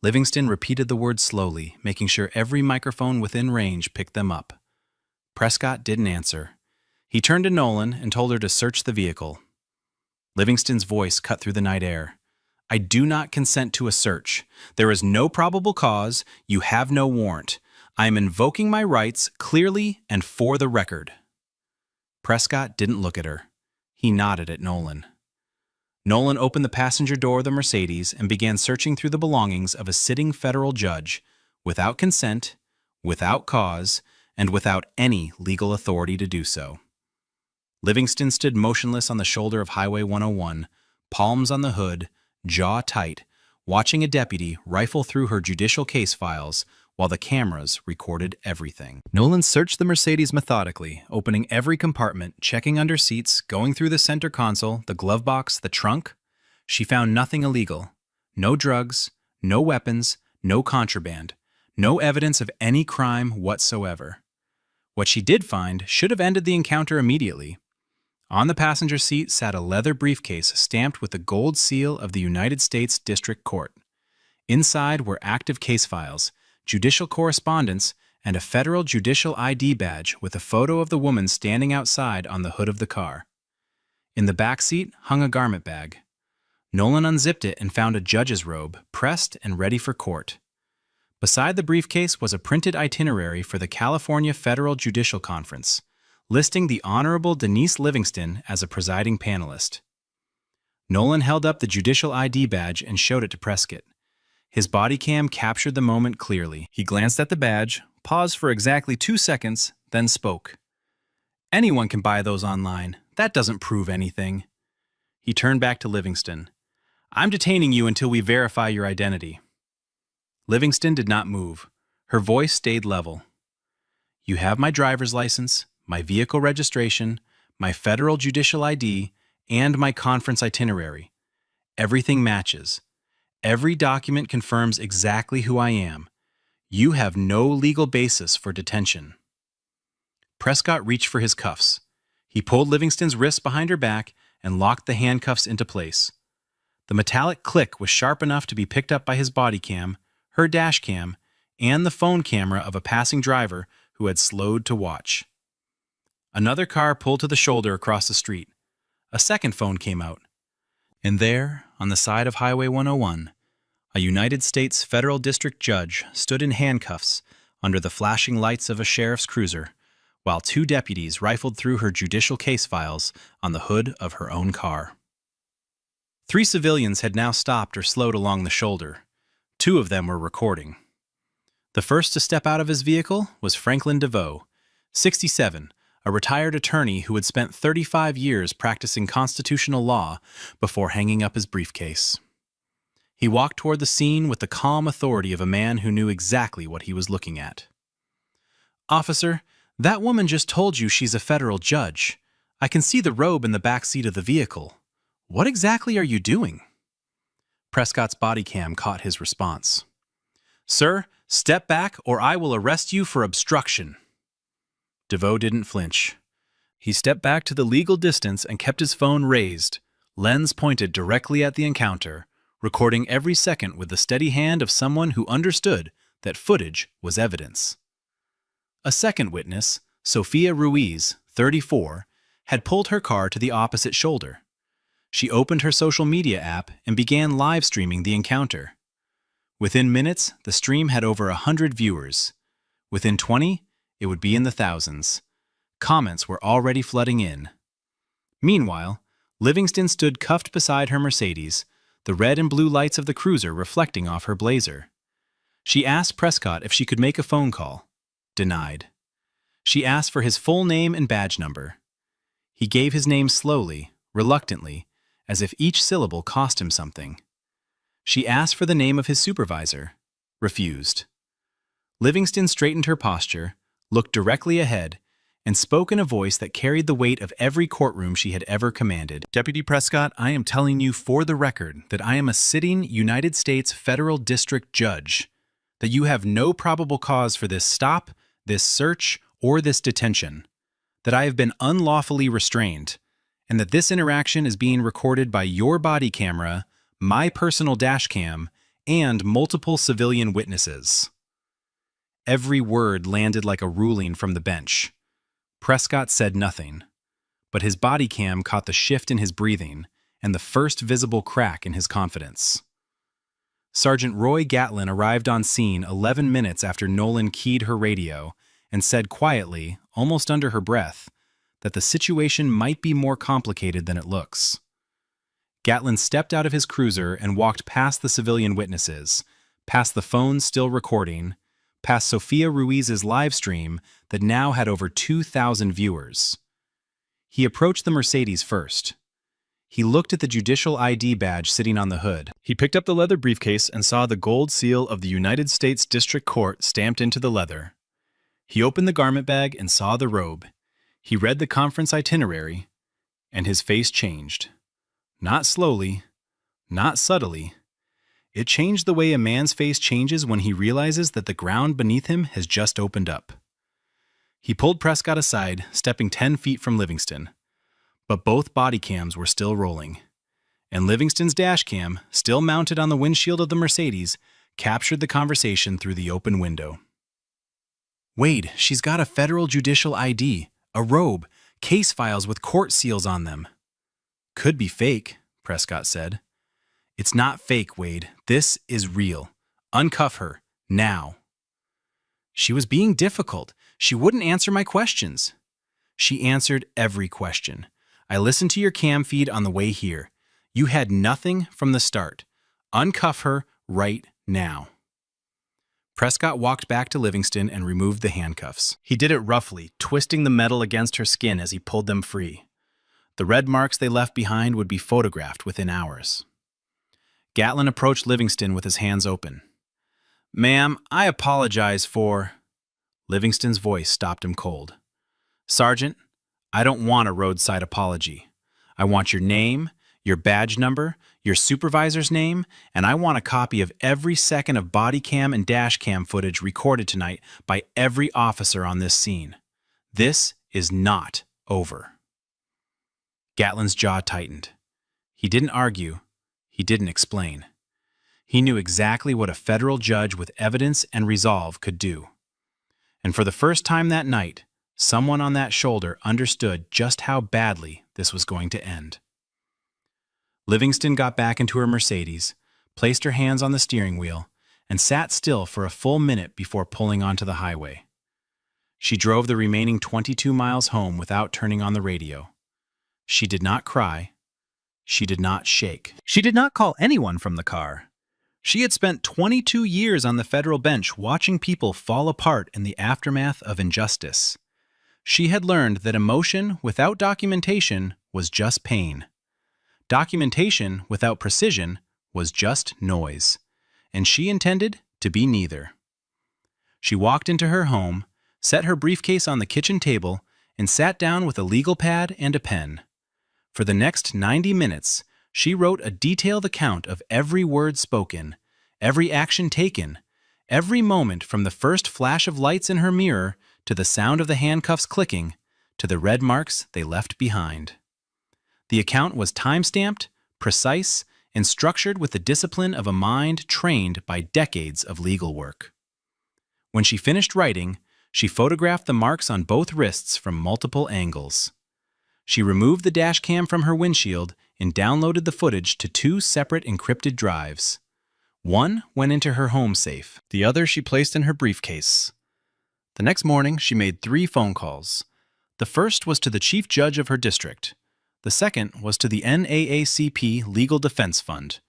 Livingston repeated the words slowly, making sure every microphone within range picked them up. Prescott didn't answer. He turned to Nolan and told her to search the vehicle. Livingston's voice cut through the night air. "I do not consent to a search. There is no probable cause. You have no warrant. I am invoking my rights clearly and for the record." Prescott didn't look at her. He nodded at Nolan. Nolan opened the passenger door of the Mercedes and began searching through the belongings of a sitting federal judge, without consent, without cause, and without any legal authority to do so. Livingston stood motionless on the shoulder of Highway 101, palms on the hood, jaw tight, watching a deputy rifle through her judicial case files while the cameras recorded everything. Nolan searched the Mercedes methodically, opening every compartment, checking under seats, going through the center console, the glove box, the trunk. She found nothing illegal. No drugs, no weapons, no contraband, no evidence of any crime whatsoever. What she did find should have ended the encounter immediately. On the passenger seat sat a leather briefcase stamped with the gold seal of the United States District Court. Inside were active case files, judicial correspondence, and a federal judicial ID badge with a photo of the woman standing outside on the hood of the car. In the back seat hung a garment bag. Nolan unzipped it and found a judge's robe, pressed and ready for court. Beside the briefcase was a printed itinerary for the California Federal Judicial Conference, listing the Honorable Denise Livingston as a presiding panelist. Nolan held up the judicial ID badge and showed it to Prescott. His body cam captured the moment clearly. He glanced at the badge, paused for exactly 2 seconds, then spoke. "Anyone can buy those online. That doesn't prove anything." He turned back to Livingston. "I'm detaining you until we verify your identity." Livingston did not move. Her voice stayed level. "You have my driver's license, my vehicle registration, my federal judicial ID, and my conference itinerary. Everything matches. Every document confirms exactly who I am. You have no legal basis for detention." Prescott reached for his cuffs. He pulled Livingston's wrists behind her back and locked the handcuffs into place. The metallic click was sharp enough to be picked up by his body cam, her dash cam, and the phone camera of a passing driver who had slowed to watch. Another car pulled to the shoulder across the street. A second phone came out. And there, on the side of Highway 101, a United States Federal District Judge stood in handcuffs under the flashing lights of a sheriff's cruiser, while 2 deputies rifled through her judicial case files on the hood of her own car. 3 civilians had now stopped or slowed along the shoulder. 2 of them were recording. The first to step out of his vehicle was Franklin DeVoe, 67, a retired attorney who had spent 35 years practicing constitutional law before hanging up his briefcase. He walked toward the scene with the calm authority of a man who knew exactly what he was looking at. "Officer, that woman just told you she's a federal judge. I can see the robe in the back seat of the vehicle. What exactly are you doing?" Prescott's Bodycam caught his response. "Sir, step back or I will arrest you for obstruction." DeVoe didn't flinch. He stepped back to the legal distance and kept his phone raised, lens pointed directly at the encounter, recording every second with the steady hand of someone who understood that footage was evidence. A second witness, Sophia Ruiz, 34, had pulled her car to the opposite shoulder. She opened her social media app and began live streaming the encounter. Within minutes, the stream had over 100 viewers. Within 20, it would be in the thousands. Comments were already flooding in. Meanwhile, Livingston stood cuffed beside her Mercedes, the red and blue lights of the cruiser reflecting off her blazer. She asked Prescott if she could make a phone call. Denied. She asked for his full name and badge number. He gave his name slowly, reluctantly, as if each syllable cost him something. She asked for the name of his supervisor. Refused. Livingston straightened her posture, looked directly ahead, and spoke in a voice that carried the weight of every courtroom she had ever commanded. "Deputy Prescott, I am telling you for the record that I am a sitting United States federal district judge, that you have no probable cause for this stop, this search, or this detention, that I have been unlawfully restrained, and that this interaction is being recorded by your body camera, my personal dash cam, and multiple civilian witnesses." Every word landed like a ruling from the bench. Prescott said nothing, but his body cam caught the shift in his breathing and the first visible crack in his confidence. Sergeant Roy Gatlin arrived on scene 11 minutes after Nolan keyed her radio and said quietly, almost under her breath, that the situation might be more complicated than it looks. Gatlin stepped out of his cruiser and walked past the civilian witnesses, past the phone still recording, past Sophia Ruiz's live stream that now had over 2,000 viewers. He approached the Mercedes first. He looked at the judicial ID badge sitting on the hood. He picked up the leather briefcase and saw the gold seal of the United States District Court stamped into the leather. He opened the garment bag and saw the robe. He read the conference itinerary, and his face changed. Not slowly, not subtly. It changed the way a man's face changes when he realizes that the ground beneath him has just opened up. He pulled Prescott aside, stepping 10 feet from Livingston. But both body cams were still rolling, and Livingston's dash cam, still mounted on the windshield of the Mercedes, captured the conversation through the open window. "Wade, she's got a federal judicial ID, a robe, case files with court seals on them." "Could be fake," Prescott said. "It's not fake, Wade. This is real. Uncuff her, now." "She was being difficult. She wouldn't answer my questions." "She answered every question. I listened to your cam feed on the way here. You had nothing from the start. Uncuff her right now." Prescott walked back to Livingston and removed the handcuffs. He did it roughly, twisting the metal against her skin as he pulled them free. The red marks they left behind would be photographed within hours. Gatlin approached Livingston with his hands open. "Ma'am, I apologize for—" Livingston's voice stopped him cold. "Sergeant, I don't want a roadside apology. I want your name, your badge number, your supervisor's name, and I want a copy of every second of body cam and dash cam footage recorded tonight by every officer on this scene. This is not over." Gatlin's jaw tightened. He didn't argue. He didn't explain. He knew exactly what a federal judge with evidence and resolve could do. And for the first time that night, someone on that shoulder understood just how badly this was going to end. Livingston got back into her Mercedes, placed her hands on the steering wheel, and sat still for a full minute before pulling onto the highway. She drove the remaining 22 miles home without turning on the radio. She did not cry. She did not shake. She did not call anyone from the car. She had spent 22 years on the federal bench watching people fall apart in the aftermath of injustice. She had learned that emotion without documentation was just pain. Documentation without precision was just noise, and she intended to be neither. She walked into her home, set her briefcase on the kitchen table, and sat down with a legal pad and a pen. For the next 90 minutes, she wrote a detailed account of every word spoken, every action taken, every moment from the first flash of lights in her mirror to the sound of the handcuffs clicking to the red marks they left behind. The account was time-stamped, precise, and structured with the discipline of a mind trained by decades of legal work. When she finished writing, she photographed the marks on both wrists from multiple angles. She removed the dash cam from her windshield and downloaded the footage to 2 separate encrypted drives. One went into her home safe. The other she placed in her briefcase. The next morning, she made 3 phone calls. The first was to the chief judge of her district. The second was to the NAACP Legal Defense Fund.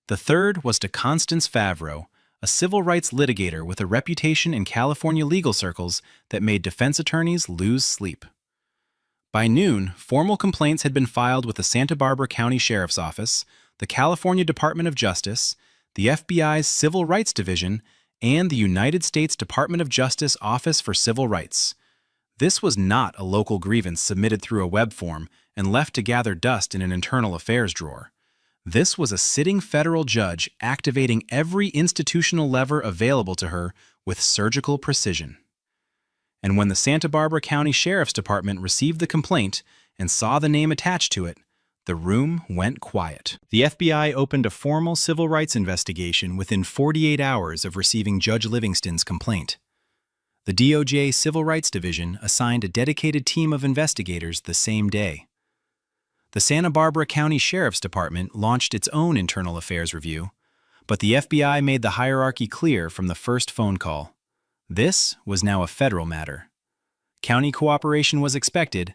The third was to Constance Favreau, a civil rights litigator with a reputation in California legal circles that made defense attorneys lose sleep. By noon, formal complaints had been filed with the Santa Barbara County Sheriff's Office, the California Department of Justice, the FBI's Civil Rights Division, and the United States Department of Justice Office for Civil Rights. This was not a local grievance submitted through a web form and left to gather dust in an internal affairs drawer. This was a sitting federal judge activating every institutional lever available to her with surgical precision. And when the Santa Barbara County Sheriff's Department received the complaint and saw the name attached to it, the room went quiet. The FBI opened a formal civil rights investigation within 48 hours of receiving Judge Livingston's complaint. The DOJ Civil Rights Division assigned a dedicated team of investigators the same day. The Santa Barbara County Sheriff's Department launched its own internal affairs review, but the FBI made the hierarchy clear from the first phone call. This was now a federal matter. County cooperation was expected.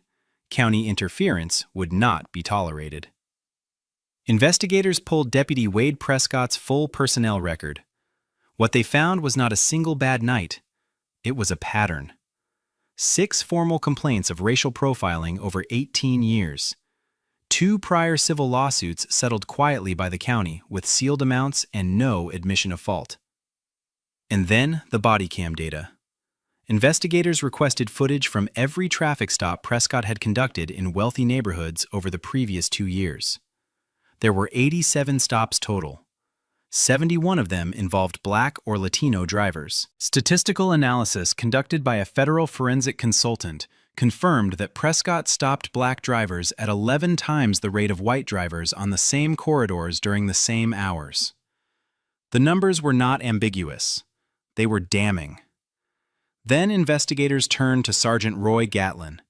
County interference would not be tolerated. Investigators pulled Deputy Wade Prescott's full personnel record. What they found was not a single bad night. It was a pattern. 6 formal complaints of racial profiling over 18 years. 2 prior civil lawsuits settled quietly by the county with sealed amounts and no admission of fault. And then the Bodycam data. Investigators requested footage from every traffic stop Prescott had conducted in wealthy neighborhoods over the previous 2 years. There were 87 stops total. 71 of them involved Black or Latino drivers. Statistical analysis conducted by a federal forensic consultant confirmed that Prescott stopped Black drivers at 11 times the rate of white drivers on the same corridors during the same hours. The numbers were not ambiguous. They were damning. Then investigators turned to Sergeant Roy Gatlin.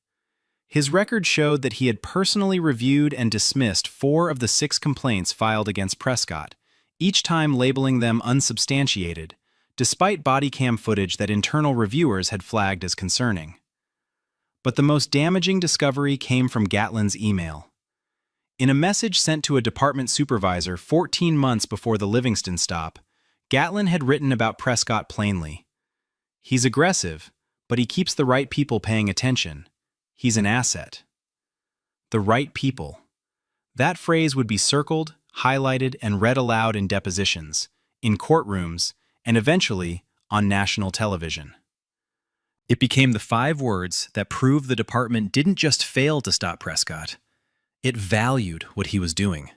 His record showed that he had personally reviewed and dismissed 4 of the 6 complaints filed against Prescott, each time labeling them unsubstantiated, despite body cam footage that internal reviewers had flagged as concerning. But the most damaging discovery came from Gatlin's email. In a message sent to a department supervisor 14 months before the Livingston stop, Gatlin had written about Prescott plainly. He's aggressive, but he keeps the right people paying attention. He's an asset. The right people. That phrase would be circled, highlighted, and read aloud in depositions, in courtrooms, and eventually on national television. It became the 5 words that proved the department didn't just fail to stop Prescott. It valued what he was doing.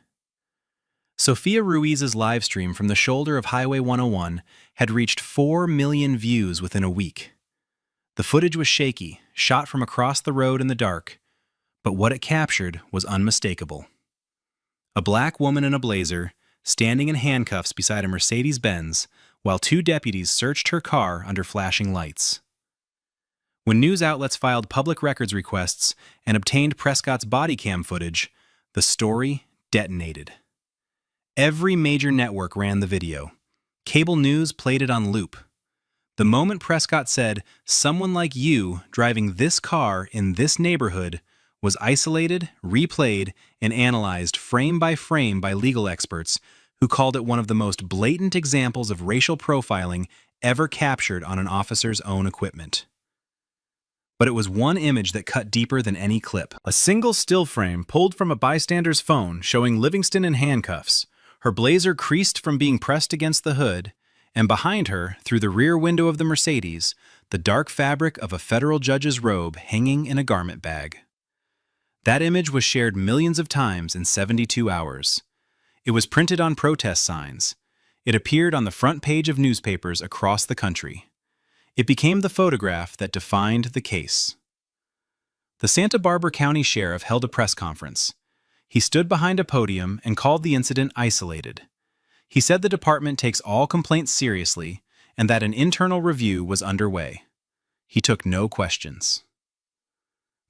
Sophia Ruiz's live stream from the shoulder of Highway 101 had reached 4 million views within a week. The footage was shaky, shot from across the road in the dark, but what it captured was unmistakable. A black woman in a blazer, standing in handcuffs beside a Mercedes-Benz, while 2 deputies searched her car under flashing lights. When news outlets filed public records requests and obtained Prescott's body cam footage, the story detonated. Every major network ran the video. Cable news played it on loop. The moment Prescott said, "Someone like you driving this car in this neighborhood," was isolated, replayed, and analyzed frame by legal experts who called it one of the most blatant examples of racial profiling ever captured on an officer's own equipment. But it was one image that cut deeper than any clip. A single still frame pulled from a bystander's phone showing Livingston in handcuffs, her blazer creased from being pressed against the hood, and behind her, through the rear window of the Mercedes, the dark fabric of a federal judge's robe hanging in a garment bag. That image was shared millions of times in 72 hours. It was printed on protest signs. It appeared on the front page of newspapers across the country. It became the photograph that defined the case. The Santa Barbara County Sheriff held a press conference. He stood behind a podium and called the incident isolated. He said the department takes all complaints seriously and that an internal review was underway. He took no questions.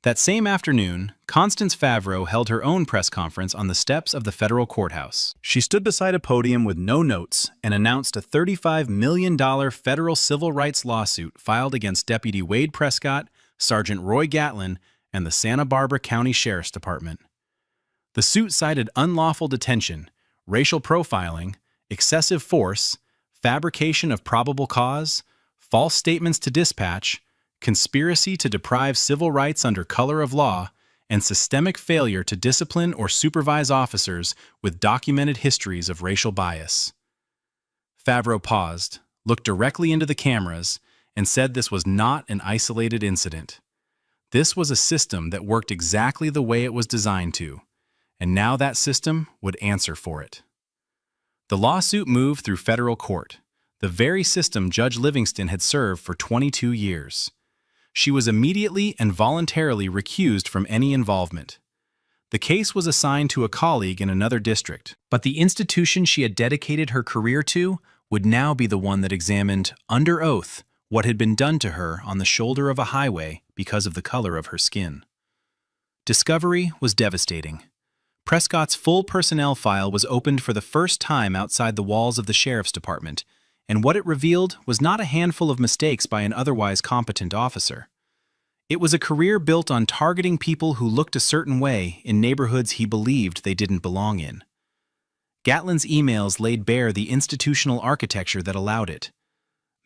That same afternoon, Constance Favreau held her own press conference on the steps of the federal courthouse. She stood beside a podium with no notes and announced a $35 million federal civil rights lawsuit filed against Deputy Wade Prescott, Sergeant Roy Gatlin, and the Santa Barbara County Sheriff's Department. The suit cited unlawful detention, racial profiling, excessive force, fabrication of probable cause, false statements to dispatch, conspiracy to deprive civil rights under color of law, and systemic failure to discipline or supervise officers with documented histories of racial bias. Favreau paused, looked directly into the cameras, and said this was not an isolated incident. This was a system that worked exactly the way it was designed to, and now that system would answer for it. The lawsuit moved through federal court, the very system Judge Livingston had served for 22 years. She was immediately and voluntarily recused from any involvement. The case was assigned to a colleague in another district, but the institution she had dedicated her career to would now be the one that examined, under oath, what had been done to her on the shoulder of a highway because of the color of her skin. Discovery was devastating. Prescott's full personnel file was opened for the first time outside the walls of the Sheriff's Department, and what it revealed was not a handful of mistakes by an otherwise competent officer. It was a career built on targeting people who looked a certain way in neighborhoods he believed they didn't belong in. Gatlin's emails laid bare the institutional architecture that allowed it.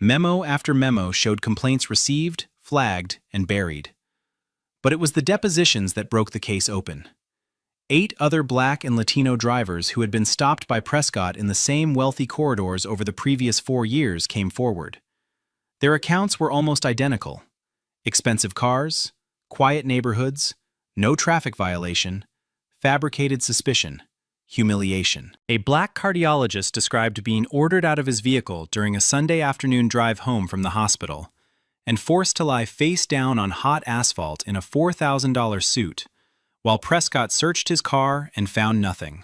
Memo after memo showed complaints received, flagged, and buried. But it was the depositions that broke the case open. 8 other Black and Latino drivers who had been stopped by Prescott in the same wealthy corridors over the previous 4 years came forward. Their accounts were almost identical. Expensive cars, quiet neighborhoods, no traffic violation, fabricated suspicion, humiliation. A Black cardiologist described being ordered out of his vehicle during a Sunday afternoon drive home from the hospital and forced to lie face down on hot asphalt in a $4,000 suit, while Prescott searched his car and found nothing.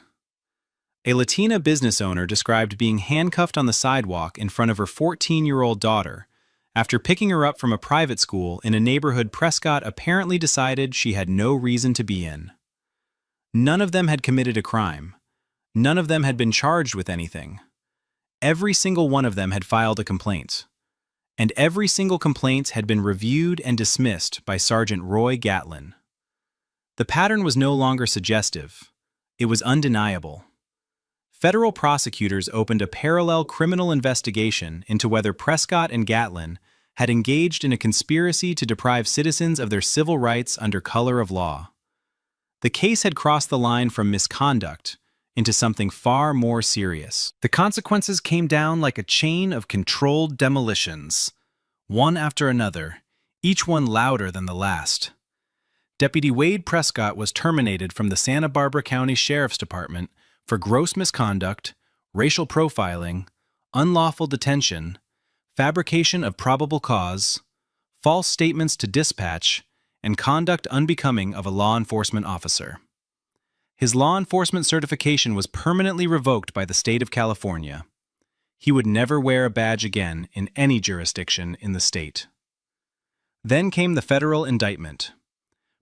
A Latina business owner described being handcuffed on the sidewalk in front of her 14-year-old daughter after picking her up from a private school in a neighborhood Prescott apparently decided she had no reason to be in. None of them had committed a crime. None of them had been charged with anything. Every single one of them had filed a complaint. And every single complaint had been reviewed and dismissed by Sergeant Roy Gatlin. The pattern was no longer suggestive. It was undeniable. Federal prosecutors opened a parallel criminal investigation into whether Prescott and Gatlin had engaged in a conspiracy to deprive citizens of their civil rights under color of law. The case had crossed the line from misconduct into something far more serious. The consequences came down like a chain of controlled demolitions, one after another, each one louder than the last. Deputy Wade Prescott was terminated from the Santa Barbara County Sheriff's Department for gross misconduct, racial profiling, unlawful detention, fabrication of probable cause, false statements to dispatch, and conduct unbecoming of a law enforcement officer. His law enforcement certification was permanently revoked by the state of California. He would never wear a badge again in any jurisdiction in the state. Then came the federal indictment.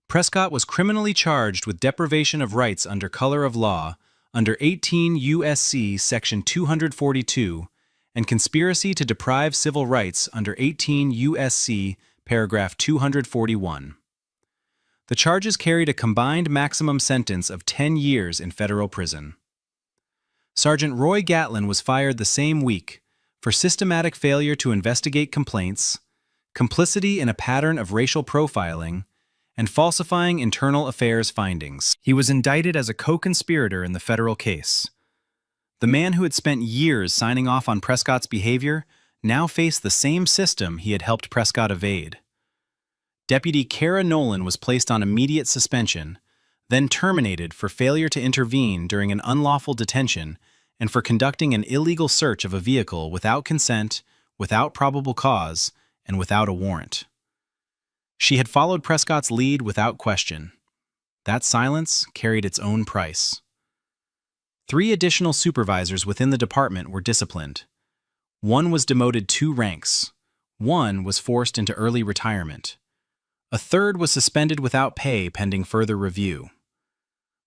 Prescott was criminally charged with deprivation of rights under color of law under 18 U.S.C. Section 242 and conspiracy to deprive civil rights under 18 U.S.C. Paragraph 241. The charges carried a combined maximum sentence of 10 years in federal prison. Sergeant Roy Gatlin was fired the same week for systematic failure to investigate complaints, complicity in a pattern of racial profiling, and falsifying internal affairs findings. He was indicted as a co-conspirator in the federal case. The man who had spent years signing off on Prescott's behavior now faced the same system he had helped Prescott evade. Deputy Kara Nolan was placed on immediate suspension, then terminated for failure to intervene during an unlawful detention and for conducting an illegal search of a vehicle without consent, without probable cause, and without a warrant. She had followed Prescott's lead without question. That silence carried its own price. 3 additional supervisors within the department were disciplined. 1 was demoted 2 ranks. 1 was forced into early retirement. A 3rd was suspended without pay pending further review.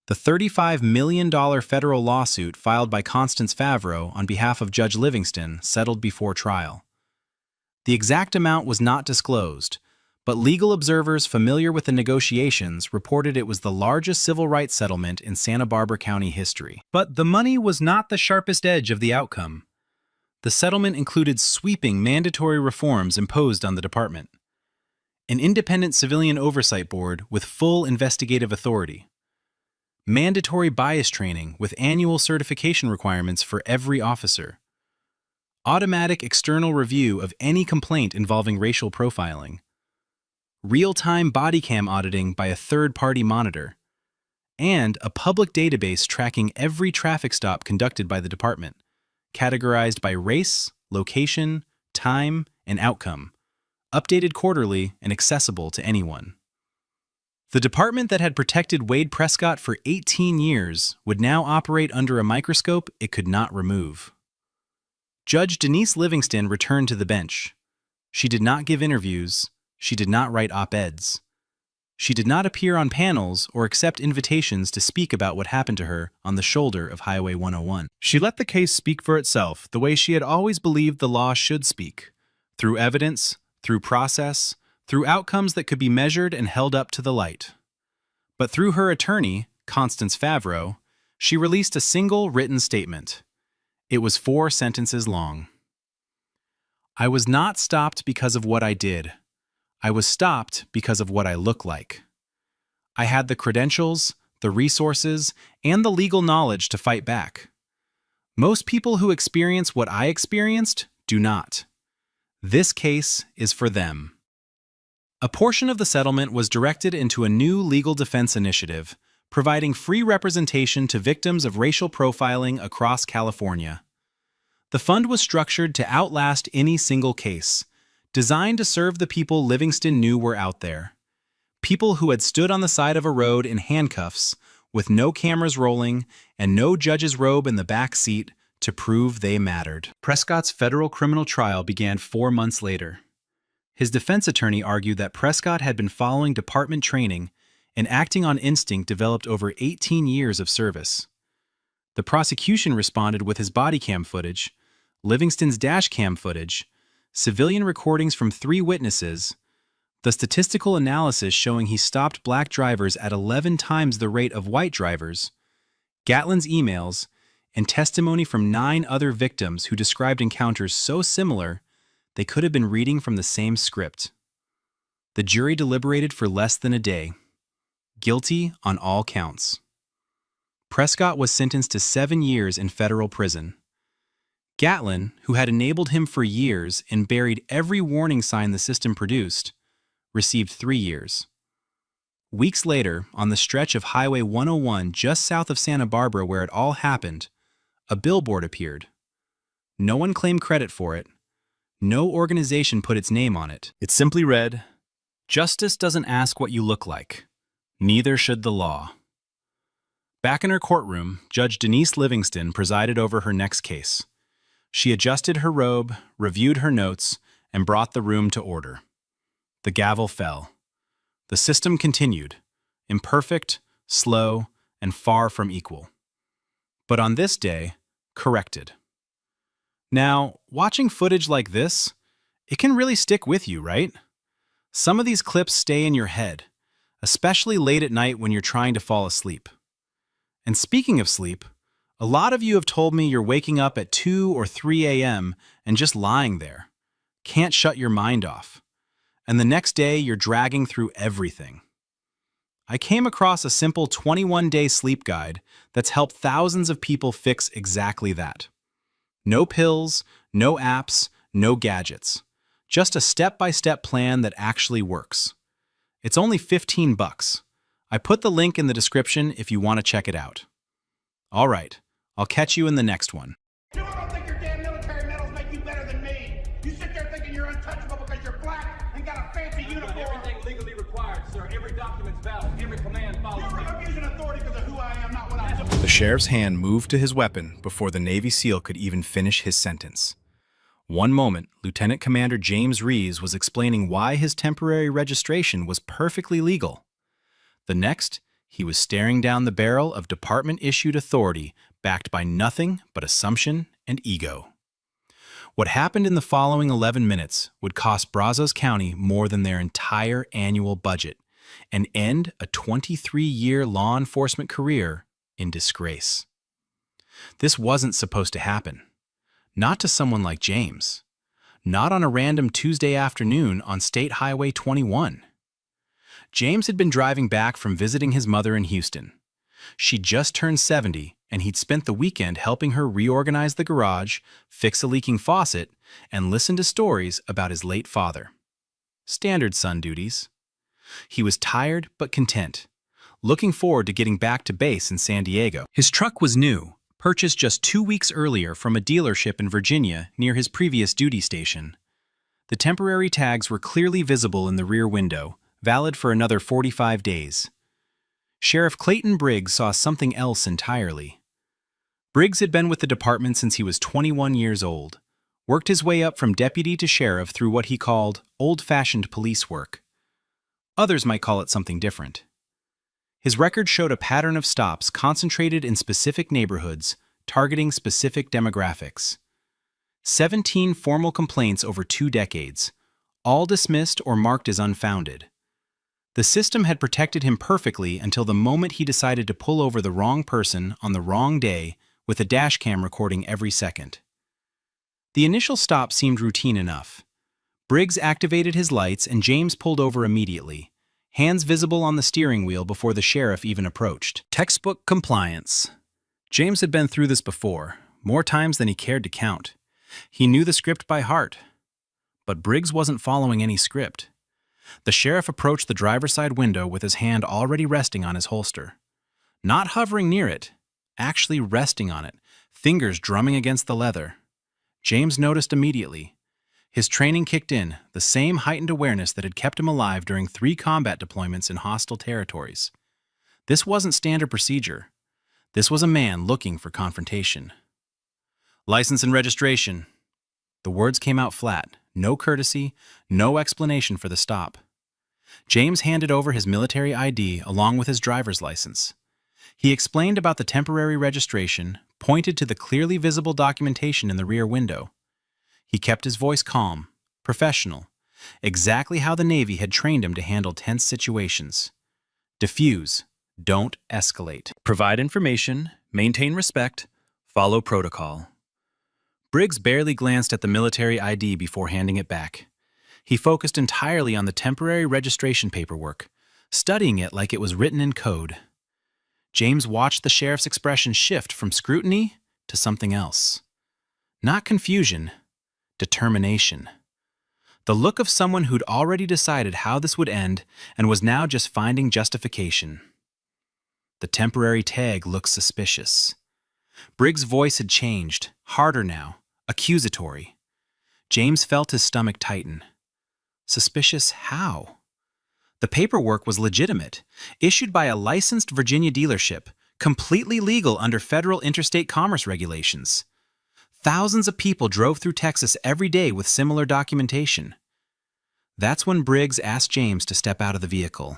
The $35 million federal lawsuit filed by Constance Favreau on behalf of Judge Livingston settled before trial. The exact amount was not disclosed, but legal observers familiar with the negotiations reported it was the largest civil rights settlement in Santa Barbara County history. But the money was not the sharpest edge of the outcome. The settlement included sweeping mandatory reforms imposed on the department. An independent civilian oversight board with full investigative authority. Mandatory bias training with annual certification requirements for every officer. Automatic external review of any complaint involving racial profiling. Real-time Bodycam auditing by a third-party monitor. And a public database tracking every traffic stop conducted by the department, categorized by race, location, time, and outcome, updated quarterly and accessible to anyone. The department that had protected Wade Prescott for 18 years would now operate under a microscope it could not remove. Judge Denise Livingston returned to the bench. She did not give interviews. She did not write op-eds. She did not appear on panels or accept invitations to speak about what happened to her on the shoulder of Highway 101. She let the case speak for itself the way she had always believed the law should speak, through evidence, through process, through outcomes that could be measured and held up to the light. But through her attorney, Constance Favreau, she released a single written statement. It was 4 sentences long. I was not stopped because of what I did. I was stopped because of what I look like. I had the credentials, the resources, and the legal knowledge to fight back. Most people who experience what I experienced do not. This case is for them. A portion of the settlement was directed into a new legal defense initiative, providing free representation to victims of racial profiling across California. The fund was structured to outlast any single case, designed to serve the people Livingston knew were out there. People who had stood on the side of a road in handcuffs, with no cameras rolling and no judge's robe in the back seat to prove they mattered. Prescott's federal criminal trial began 4 months later. His defense attorney argued that Prescott had been following department training and acting on instinct developed over 18 years of service. The prosecution responded with his body cam footage, Livingston's dash cam footage, civilian recordings from 3 witnesses, the statistical analysis showing he stopped black drivers at 11 times the rate of white drivers, Gatlin's emails, and testimony from 9 other victims who described encounters so similar they could have been reading from the same script. The jury deliberated for less than a day. Guilty on all counts. Prescott was sentenced to 7 years in federal prison. Gatlin, who had enabled him for years and buried every warning sign the system produced, received 3 years. Weeks later, on the stretch of Highway 101 just south of Santa Barbara where it all happened, a billboard appeared. No one claimed credit for it. No organization put its name on it. It simply read, "Justice doesn't ask what you look like. Neither should the law." Back in her courtroom, Judge Denise Livingston presided over her next case. She adjusted her robe, reviewed her notes, and brought the room to order. The gavel fell. The system continued, imperfect, slow, and far from equal. But on this day, corrected. Now, watching footage like this, it can really stick with you, right? Some of these clips stay in your head, especially late at night when you're trying to fall asleep. And speaking of sleep, a lot of you have told me you're waking up at 2 or 3 a.m. and just lying there. Can't shut your mind off. and the next day you're dragging through everything. I came across a simple 21-day sleep guide that's helped thousands of people fix exactly that. No pills, no apps, no gadgets. Just a step-by-step plan that actually works. It's only $15. I put the link in the description if you want to check it out. All right, I'll catch you in the next one. You don't think your damn military medals make you better than me. You sit there thinking you're untouchable because you're black and got a fancy uniform. Everything legally required, sir. Every document's valid. Every command follows. You're abusing authority because of who I am, not what I am. The sheriff's hand moved to his weapon before the Navy SEAL could even finish his sentence. One moment, Lieutenant Commander James Rees was explaining why his temporary registration was perfectly legal. The next, he was staring down the barrel of department-issued authority backed by nothing but assumption and ego. What happened in the following 11 minutes would cost Brazos County more than their entire annual budget and end a 23-year law enforcement career in disgrace. This wasn't supposed to happen. Not to someone like James. Not on a random Tuesday afternoon on State Highway 21. James had been driving back from visiting his mother in Houston. She just turned 70, and he'd spent the weekend helping her reorganize the garage, fix a leaking faucet, and listen to stories about his late father. Standard son duties. He was tired but content, looking forward to getting back to base in San Diego. His truck was new, purchased just 2 weeks earlier from a dealership in Virginia near his previous duty station. The temporary tags were clearly visible in the rear window, valid for another 45 days. Sheriff Clayton Briggs saw something else entirely. Briggs had been with the department since he was 21 years old, worked his way up from deputy to sheriff through what he called old-fashioned police work. Others might call it something different. His record showed a pattern of stops concentrated in specific neighborhoods, targeting specific demographics. 17 formal complaints over 2 decades, all dismissed or marked as unfounded. The system had protected him perfectly until the moment he decided to pull over the wrong person on the wrong day with a dashcam recording every second. The initial stop seemed routine enough. Briggs activated his lights and James pulled over immediately, hands visible on the steering wheel before the sheriff even approached. Textbook compliance. James had been through this before, more times than he cared to count. He knew the script by heart. But Briggs wasn't following any script. The sheriff approached the driver's side window with his hand already resting on his holster. Not hovering near it, actually resting on it, fingers drumming against the leather. James noticed immediately. His training kicked in, the same heightened awareness that had kept him alive during 3 combat deployments in hostile territories. This wasn't standard procedure. This was a man looking for confrontation. License and registration. The words came out flat. No courtesy, no explanation for the stop. James handed over his military ID along with his driver's license. He explained about the temporary registration, pointed to the clearly visible documentation in the rear window. He kept his voice calm, professional, exactly how the Navy had trained him to handle tense situations. Diffuse, don't escalate. Provide information, maintain respect, follow protocol. Briggs barely glanced at the military ID before handing it back. He focused entirely on the temporary registration paperwork, studying it like it was written in code. James watched the sheriff's expression shift from scrutiny to something else. Not confusion, determination. The look of someone who'd already decided how this would end and was now just finding justification. The temporary tag looked suspicious. Briggs' voice had changed, harder now, accusatory. James felt his stomach tighten. Suspicious how? The paperwork was legitimate, issued by a licensed Virginia dealership, completely legal under federal interstate commerce regulations. Thousands of people drove through Texas every day with similar documentation. That's when Briggs asked James to step out of the vehicle.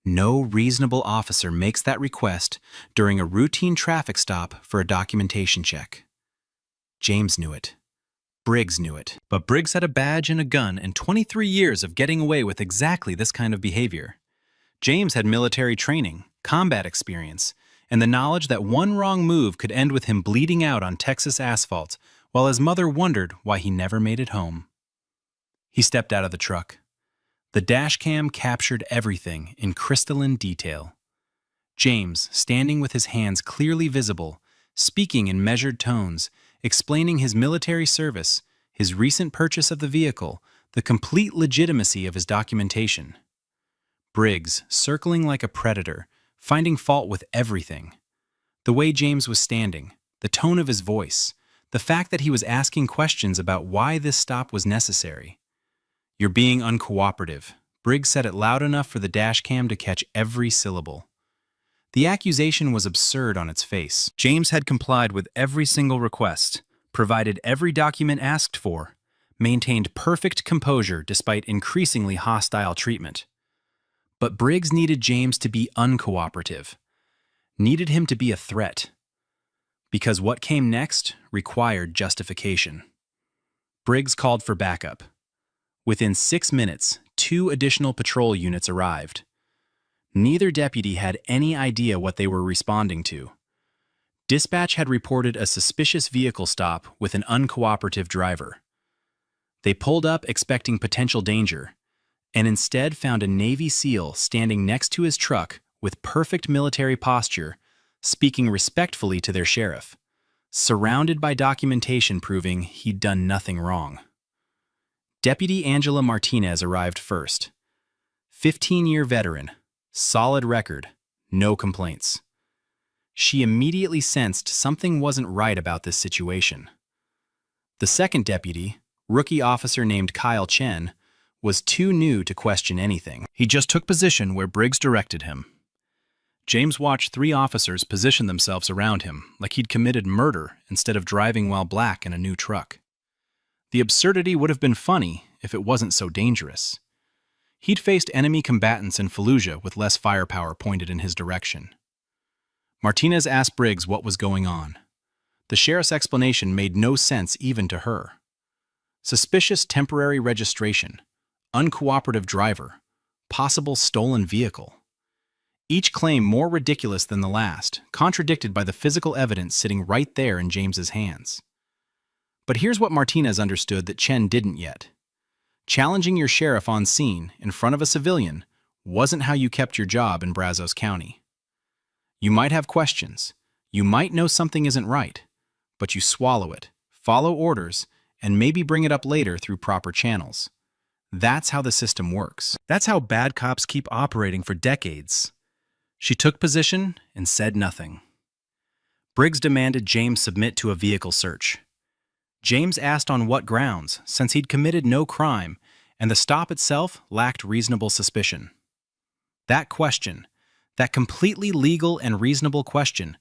No reasonable officer makes that request during a routine traffic stop for a documentation check. James knew it. Briggs knew it. But Briggs had a badge and a gun and 23 years of getting away with exactly this kind of behavior. James had military training, combat experience, and the knowledge that one wrong move could end with him bleeding out on Texas asphalt while his mother wondered why he never made it home. He stepped out of the truck. The dashcam captured everything in crystalline detail. James, standing with his hands clearly visible, speaking in measured tones, explaining his military service, his recent purchase of the vehicle, the complete legitimacy of his documentation. Briggs, circling like a predator, finding fault with everything. The way James was standing, the tone of his voice, the fact that he was asking questions about why this stop was necessary. "You're being uncooperative." Briggs said it loud enough for the dashcam to catch every syllable. The accusation was absurd on its face. James had complied with every single request, provided every document asked for, maintained perfect composure despite increasingly hostile treatment. But Briggs needed James to be uncooperative, needed him to be a threat, because what came next required justification. Briggs called for backup. Within 6 minutes, 2 additional patrol units arrived. Neither deputy had any idea what they were responding to. Dispatch had reported a suspicious vehicle stop with an uncooperative driver. They pulled up expecting potential danger, and instead found a Navy SEAL standing next to his truck with perfect military posture, speaking respectfully to their sheriff, surrounded by documentation proving he'd done nothing wrong. Deputy Angela Martinez arrived first. 15-year veteran, solid record, no complaints. She immediately sensed something wasn't right about this situation. The second deputy, rookie officer named Kyle Chen, was too new to question anything. He just took position where Briggs directed him. James watched 3 officers position themselves around him like he'd committed murder instead of driving while black in a new truck. The absurdity would have been funny if it wasn't so dangerous. He'd faced enemy combatants in Fallujah with less firepower pointed in his direction. Martinez asked Briggs what was going on. The sheriff's explanation made no sense even to her. Suspicious temporary registration, uncooperative driver, possible stolen vehicle. Each claim more ridiculous than the last, contradicted by the physical evidence sitting right there in James's hands. But here's what Martinez understood that Chen didn't yet. Challenging your sheriff on scene in front of a civilian wasn't how you kept your job in Brazos County. You might have questions, you might know something isn't right, but you swallow it, follow orders, and maybe bring it up later through proper channels. That's how the system works. That's how bad cops keep operating for decades. She took position and said nothing. Briggs demanded James submit to a vehicle search. James asked on what grounds, since he'd committed no crime, and the stop itself lacked reasonable suspicion. That question, that completely legal and reasonable question,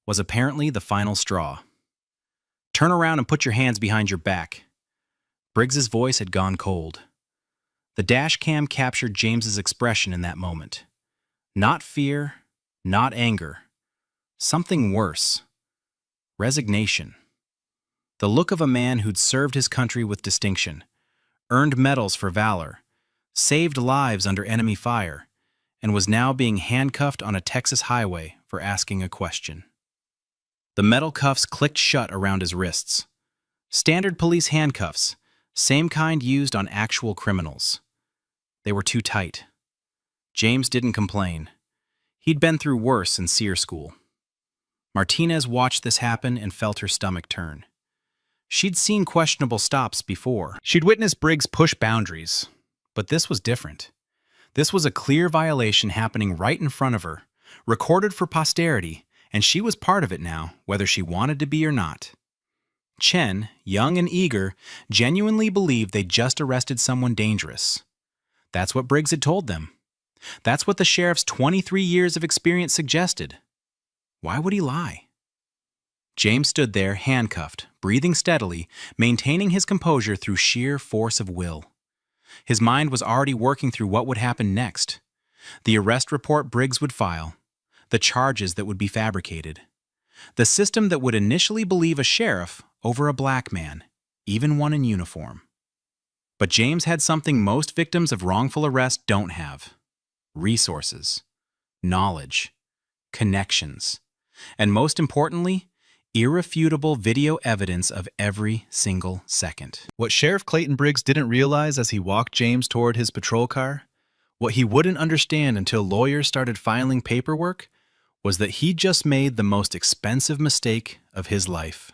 was apparently the final straw. "Turn around and put your hands behind your back." Briggs's voice had gone cold. The dash cam captured James's expression in that moment. Not fear, not anger. Something worse. Resignation. The look of a man who'd served his country with distinction, earned medals for valor, saved lives under enemy fire, and was now being handcuffed on a Texas highway for asking a question. The metal cuffs clicked shut around his wrists. Standard police handcuffs, same kind used on actual criminals. They were too tight. James didn't complain. He'd been through worse in SEER school. Martinez watched this happen and felt her stomach turn. She'd seen questionable stops before. She'd witnessed Briggs push boundaries. But this was different. This was a clear violation happening right in front of her, recorded for posterity, and she was part of it now, whether she wanted to be or not. Chen, young and eager, genuinely believed they'd just arrested someone dangerous. That's what Briggs had told them. That's what the sheriff's 23 years of experience suggested. Why would he lie? James stood there, handcuffed, breathing steadily, maintaining his composure through sheer force of will. His mind was already working through what would happen next. The arrest report Briggs would file, the charges that would be fabricated, the system that would initially believe a sheriff over a black man, even one in uniform. But James had something most victims of wrongful arrest don't have: resources, knowledge, connections, and most importantly, Irrefutable video evidence of every single second. What Sheriff Clayton Briggs didn't realize as he walked James toward his patrol car, what he wouldn't understand until lawyers started filing paperwork, was that he just made the most expensive mistake of his life.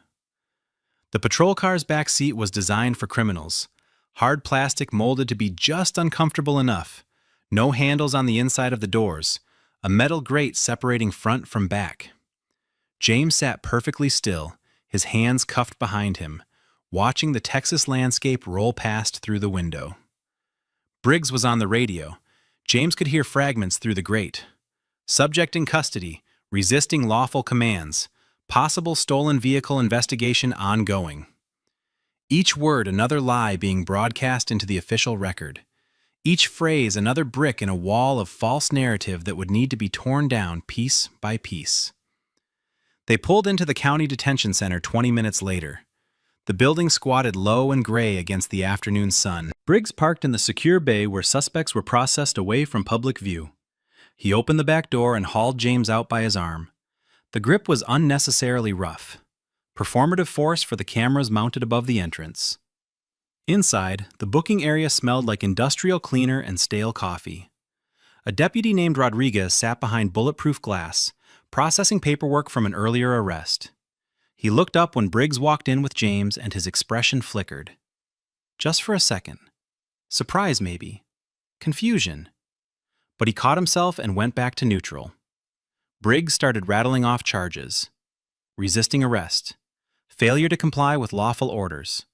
The patrol car's back seat was designed for criminals, hard plastic molded to be just uncomfortable enough, no handles on the inside of the doors, a metal grate separating front from back. James sat perfectly still, his hands cuffed behind him, watching the Texas landscape roll past through the window. Briggs was on the radio. James could hear fragments through the grate. Subject in custody, resisting lawful commands, possible stolen vehicle investigation ongoing. Each word another lie being broadcast into the official record. Each phrase another brick in a wall of false narrative that would need to be torn down piece by piece. They pulled into the county detention center 20 minutes later. The building squatted low and gray against the afternoon sun. Briggs parked in the secure bay where suspects were processed away from public view. He opened the back door and hauled James out by his arm. The grip was unnecessarily rough. Performative force for the cameras mounted above the entrance. Inside, the booking area smelled like industrial cleaner and stale coffee. A deputy named Rodriguez sat behind bulletproof glass, processing paperwork from an earlier arrest. He looked up when Briggs walked in with James and his expression flickered. Just for a second. Surprise, maybe. Confusion. But he caught himself and went back to neutral. Briggs started rattling off charges. Resisting arrest. Failure to comply with lawful orders.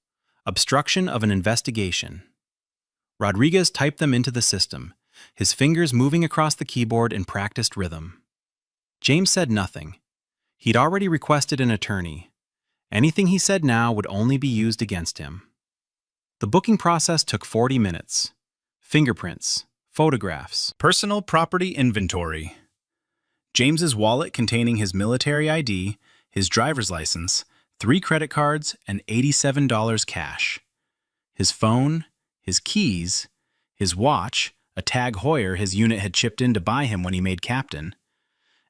Obstruction of an investigation. Rodriguez typed them into the system, his fingers moving across the keyboard in practiced rhythm. James said nothing. He'd already requested an attorney. Anything he said now would only be used against him. The booking process took 40 minutes. Fingerprints, photographs, personal property inventory. James's wallet containing his military ID, his driver's license, 3 credit cards, and $87 cash. His phone, his keys, his watch, a Tag Heuer his unit had chipped in to buy him when he made captain.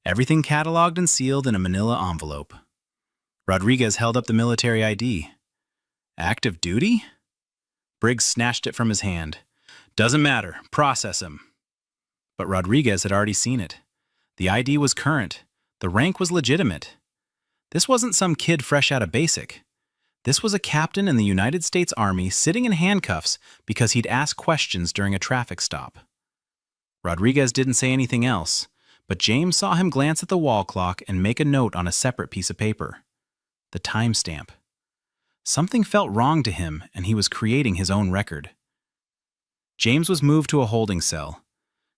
Everything cataloged and sealed in a manila envelope. Rodriguez held up the military ID. Active duty? Briggs snatched it from his hand. Doesn't matter. Process him. But Rodriguez had already seen it. The ID was current. The rank was legitimate. This wasn't some kid fresh out of basic. This was a captain in the United States Army sitting in handcuffs because he'd asked questions during a traffic stop. Rodriguez didn't say anything else, but James saw him glance at the wall clock and make a note on a separate piece of paper. The timestamp. Something felt wrong to him, and he was creating his own record. James was moved to a holding cell.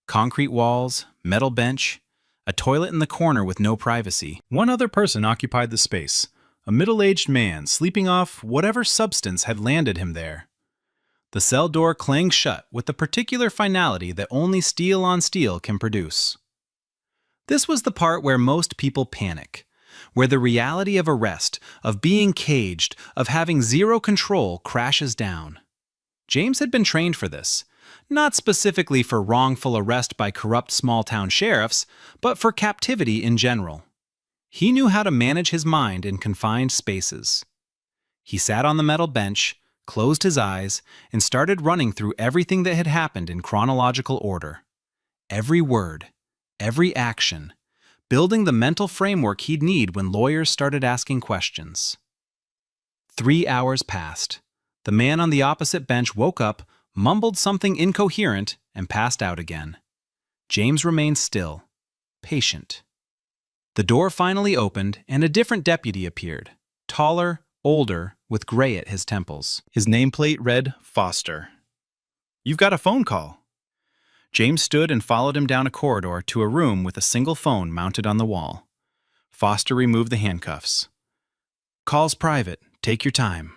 Concrete walls, metal bench, a toilet in the corner with no privacy. One other person occupied the space, a middle-aged man sleeping off whatever substance had landed him there. The cell door clanged shut with the particular finality that only steel on steel can produce. This was the part where most people panic, where the reality of arrest, of being caged, of having zero control crashes down. James had been trained for this, not specifically for wrongful arrest by corrupt small-town sheriffs, but for captivity in general. He knew how to manage his mind in confined spaces. He sat on the metal bench, closed his eyes, and started running through everything that had happened in chronological order. Every word, every action, building the mental framework he'd need when lawyers started asking questions. 3 hours passed. The man on the opposite bench woke up, mumbled something incoherent, and passed out again. James remained still, patient. The door finally opened, and a different deputy appeared, taller, older, with gray at his temples. His nameplate read Foster. "You've got a phone call." James stood and followed him down a corridor to a room with a single phone mounted on the wall. Foster removed the handcuffs. "Call's private. Take your time."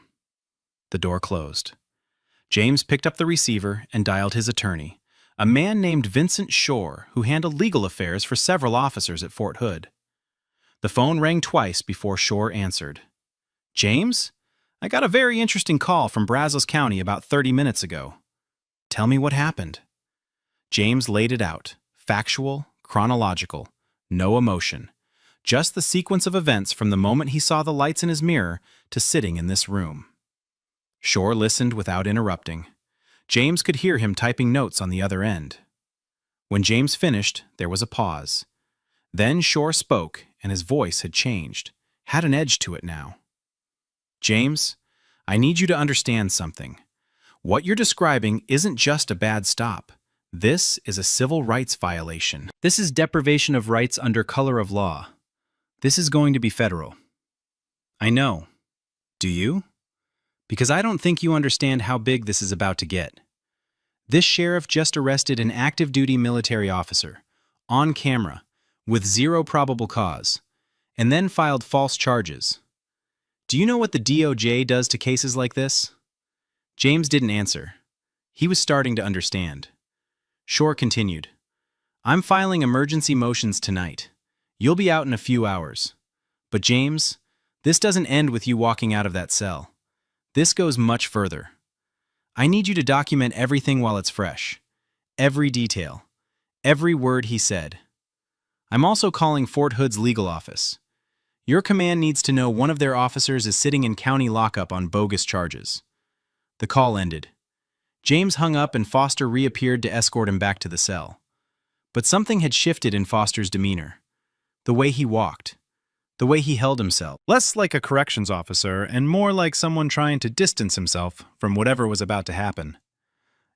The door closed. James picked up the receiver and dialed his attorney, a man named Vincent Shore, who handled legal affairs for several officers at Fort Hood. The phone rang twice before Shore answered. "James? I got a very interesting call from Brazos County about 30 minutes ago." "Tell me what happened." James laid it out, factual, chronological, no emotion, Just the sequence of events from the moment he saw the lights in his mirror to sitting in this room. Shore listened without interrupting. James could hear him typing notes on the other end. When James finished, there was a pause. Then Shore spoke, and his voice had changed, had an edge to it now. James, I need you to understand something. What you're describing isn't just a bad stop. This is a civil rights violation. This is deprivation of rights under color of law. This is going to be federal. I know. Do you? Because I don't think you understand how big this is about to get. This sheriff just arrested an active-duty military officer, on camera, with zero probable cause, and then filed false charges. Do you know what the DOJ does to cases like this? James didn't answer. He was starting to understand. Shore continued. I'm filing emergency motions tonight. You'll be out in a few hours. But James, this doesn't end with you walking out of that cell. This goes much further. I need you to document everything while it's fresh. Every detail. Every word he said. I'm also calling Fort Hood's legal office. Your command needs to know one of their officers is sitting in county lockup on bogus charges. The call ended. James hung up and Foster reappeared to escort him back to the cell. But something had shifted in Foster's demeanor. The way he walked. The way he held himself. Less like a corrections officer and more like someone trying to distance himself from whatever was about to happen.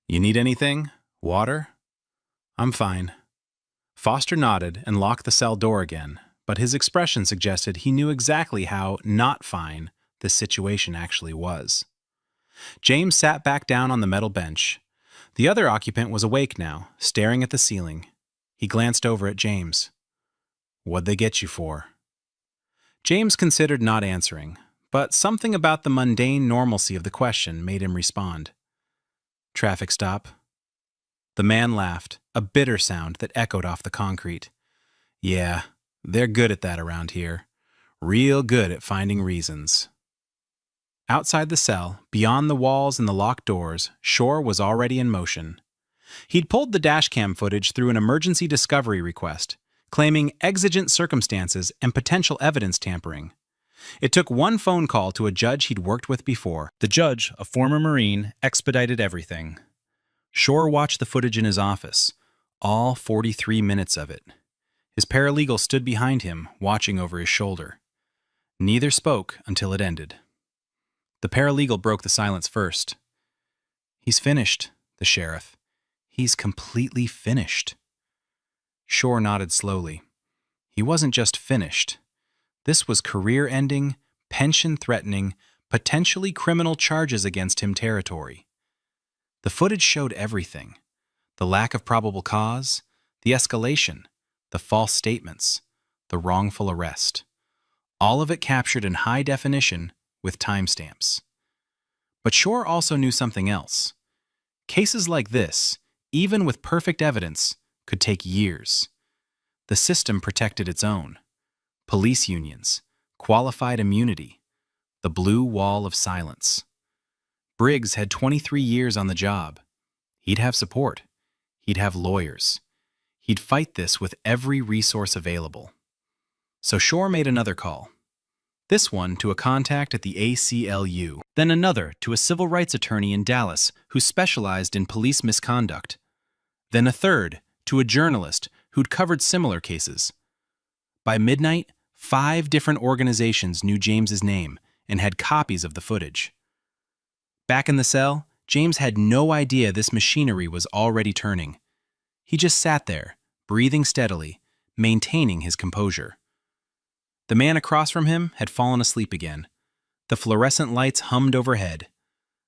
You need anything? Water? I'm fine. Foster nodded and locked the cell door again, but his expression suggested he knew exactly how not fine this situation actually was. James sat back down on the metal bench. The other occupant was awake now, staring at the ceiling. He glanced over at James. What'd they get you for? James considered not answering, but something about the mundane normalcy of the question made him respond. Traffic stop. The man laughed, a bitter sound that echoed off the concrete. Yeah, they're good at that around here. Real good at finding reasons. Outside the cell, beyond the walls and the locked doors, Shore was already in motion. He'd pulled the dashcam footage through an emergency discovery request, claiming exigent circumstances and potential evidence tampering. It took one phone call to a judge he'd worked with before. The judge, a former Marine, expedited everything. Shore watched the footage in his office, all 43 minutes of it. His paralegal stood behind him, watching over his shoulder. Neither spoke until it ended. The paralegal broke the silence first. He's finished, the sheriff. He's completely finished. Shore nodded slowly. He wasn't just finished. This was career-ending, pension-threatening, potentially criminal charges against him territory. The footage showed everything. The lack of probable cause, the escalation, the false statements, the wrongful arrest. All of it captured in high definition with timestamps. But Shore also knew something else. Cases like this, even with perfect evidence, could take years. The system protected its own. Police unions, qualified immunity, the blue wall of silence. Briggs had 23 years on the job. He'd have support. He'd have lawyers. He'd fight this with every resource available. So Shore made another call. This one to a contact at the ACLU, then another to a civil rights attorney in Dallas who specialized in police misconduct, then a third to a journalist who'd covered similar cases. By midnight, 5 different organizations knew James's name and had copies of the footage. Back in the cell, James had no idea this machinery was already turning. He just sat there, breathing steadily, maintaining his composure. The man across from him had fallen asleep again. The fluorescent lights hummed overhead.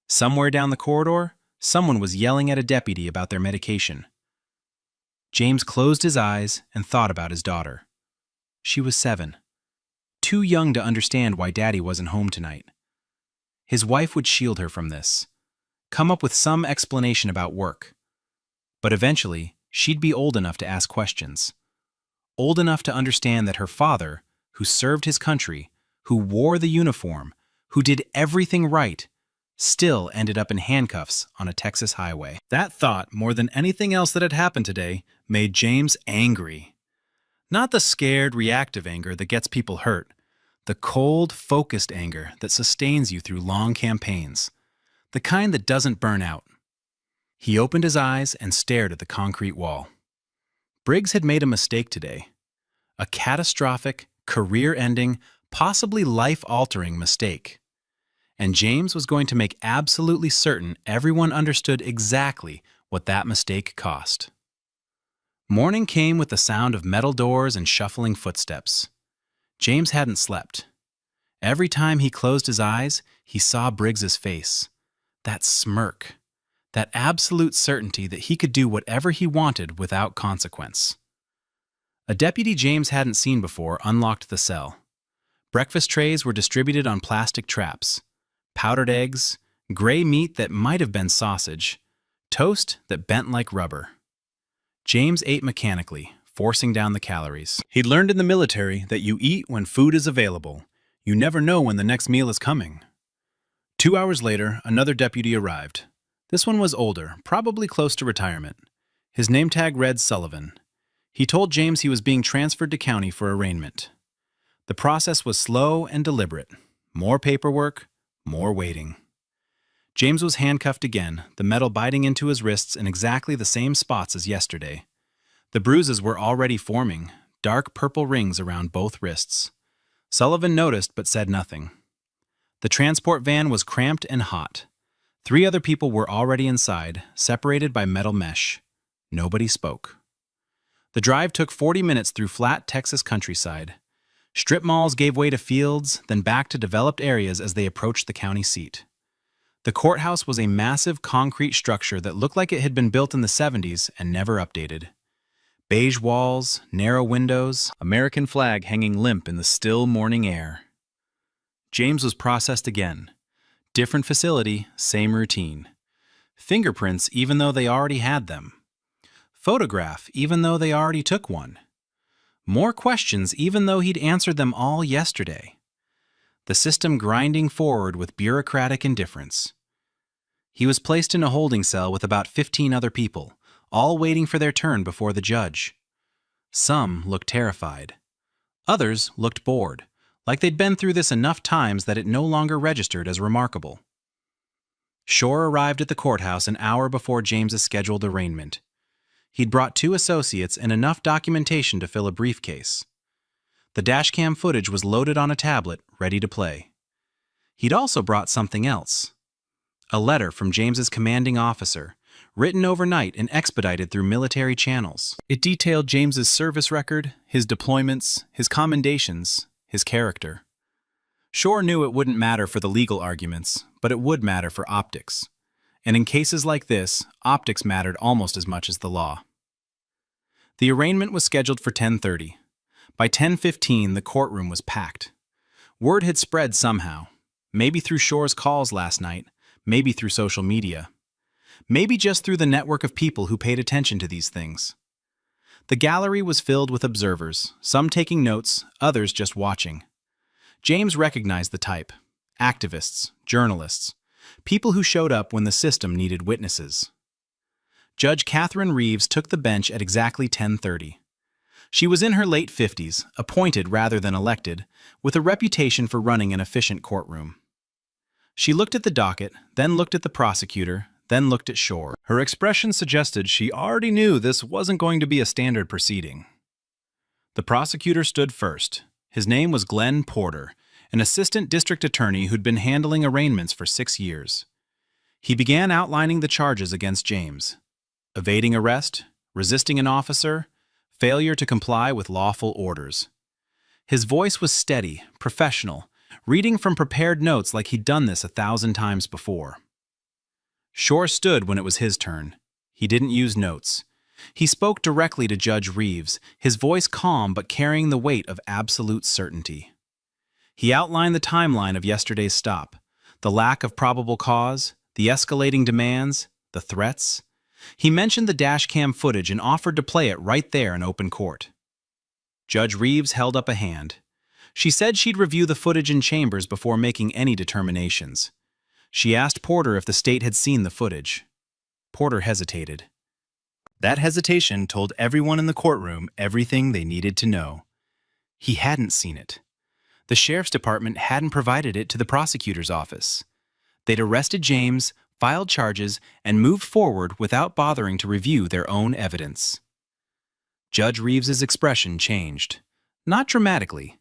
Somewhere down the corridor, someone was yelling at a deputy about their medication. James closed his eyes and thought about his daughter. She was 7. Too young to understand why Daddy wasn't home tonight. His wife would shield her from this, come up with some explanation about work. But eventually, she'd be old enough to ask questions. Old enough to understand that her father, who served his country, who wore the uniform, who did everything right, still ended up in handcuffs on a Texas highway. That thought, more than anything else that had happened today, made James angry. Not the scared, reactive anger that gets people hurt. The cold, focused anger that sustains you through long campaigns. The kind that doesn't burn out. He opened his eyes and stared at the concrete wall. Briggs had made a mistake today. A catastrophic, career-ending, possibly life-altering mistake. And James was going to make absolutely certain everyone understood exactly what that mistake cost. Morning came with the sound of metal doors and shuffling footsteps. James hadn't slept. Every time he closed his eyes, he saw Briggs's face. That smirk. That absolute certainty that he could do whatever he wanted without consequence. A deputy James hadn't seen before unlocked the cell. Breakfast trays were distributed on plastic traps. Powdered eggs, gray meat that might have been sausage, toast that bent like rubber. James ate mechanically, forcing down the calories. He'd learned in the military that you eat when food is available. You never know when the next meal is coming. 2 hours later, another deputy arrived. This one was older, probably close to retirement. His name tag read Sullivan. He told James he was being transferred to county for arraignment. The process was slow and deliberate. More paperwork, more waiting. James was handcuffed again, the metal biting into his wrists in exactly the same spots as yesterday. The bruises were already forming, dark purple rings around both wrists. Sullivan noticed but said nothing. The transport van was cramped and hot. 3 other people were already inside, separated by metal mesh. Nobody spoke. The drive took 40 minutes through flat Texas countryside. Strip malls gave way to fields, then back to developed areas as they approached the county seat. The courthouse was a massive concrete structure that looked like it had been built in the 70s and never updated. Beige walls, narrow windows, American flag hanging limp in the still morning air. James was processed again. Different facility, same routine. Fingerprints even though they already had them. Photograph even though they already took one. More questions even though he'd answered them all yesterday. The system grinding forward with bureaucratic indifference. He was placed in a holding cell with about 15 other people, all waiting for their turn before the judge. Some looked terrified. Others looked bored, like they'd been through this enough times that it no longer registered as remarkable. Shore arrived at the courthouse an hour before James's scheduled arraignment. He'd brought 2 associates and enough documentation to fill a briefcase. The dashcam footage was loaded on a tablet, ready to play. He'd also brought something else. A letter from James's commanding officer, written overnight and expedited through military channels. It detailed James's service record, his deployments, his commendations, his character. Shore knew it wouldn't matter for the legal arguments, but it would matter for optics. And in cases like this, optics mattered almost as much as the law. The arraignment was scheduled for 10:30. By 10:15, the courtroom was packed. Word had spread somehow, maybe through Shore's calls last night, maybe through social media, maybe just through the network of people who paid attention to these things. The gallery was filled with observers, some taking notes, others just watching. James recognized the type: activists, journalists, people who showed up when the system needed witnesses. Judge Catherine Reeves took the bench at exactly 10:30. She was in her late 50s, appointed rather than elected, with a reputation for running an efficient courtroom. She looked at the docket, then looked at the prosecutor, then looked at Shore. Her expression suggested she already knew this wasn't going to be a standard proceeding. The prosecutor stood first. His name was Glenn Porter, an assistant district attorney who'd been handling arraignments for 6 years. He began outlining the charges against James: evading arrest, resisting an officer, failure to comply with lawful orders. His voice was steady, professional, reading from prepared notes like he'd done this 1,000 times before. Shore stood when it was his turn. He didn't use notes. He spoke directly to Judge Reeves, his voice calm but carrying the weight of absolute certainty. He outlined the timeline of yesterday's stop, the lack of probable cause, the escalating demands, the threats. He mentioned the dashcam footage and offered to play it right there in open court. Judge Reeves held up a hand. She said she'd review the footage in chambers before making any determinations. She asked Porter if the state had seen the footage. Porter hesitated. That hesitation told everyone in the courtroom everything they needed to know. He hadn't seen it. The sheriff's department hadn't provided it to the prosecutor's office. They'd arrested James, filed charges, and moved forward without bothering to review their own evidence. Judge Reeves's expression changed. Not dramatically,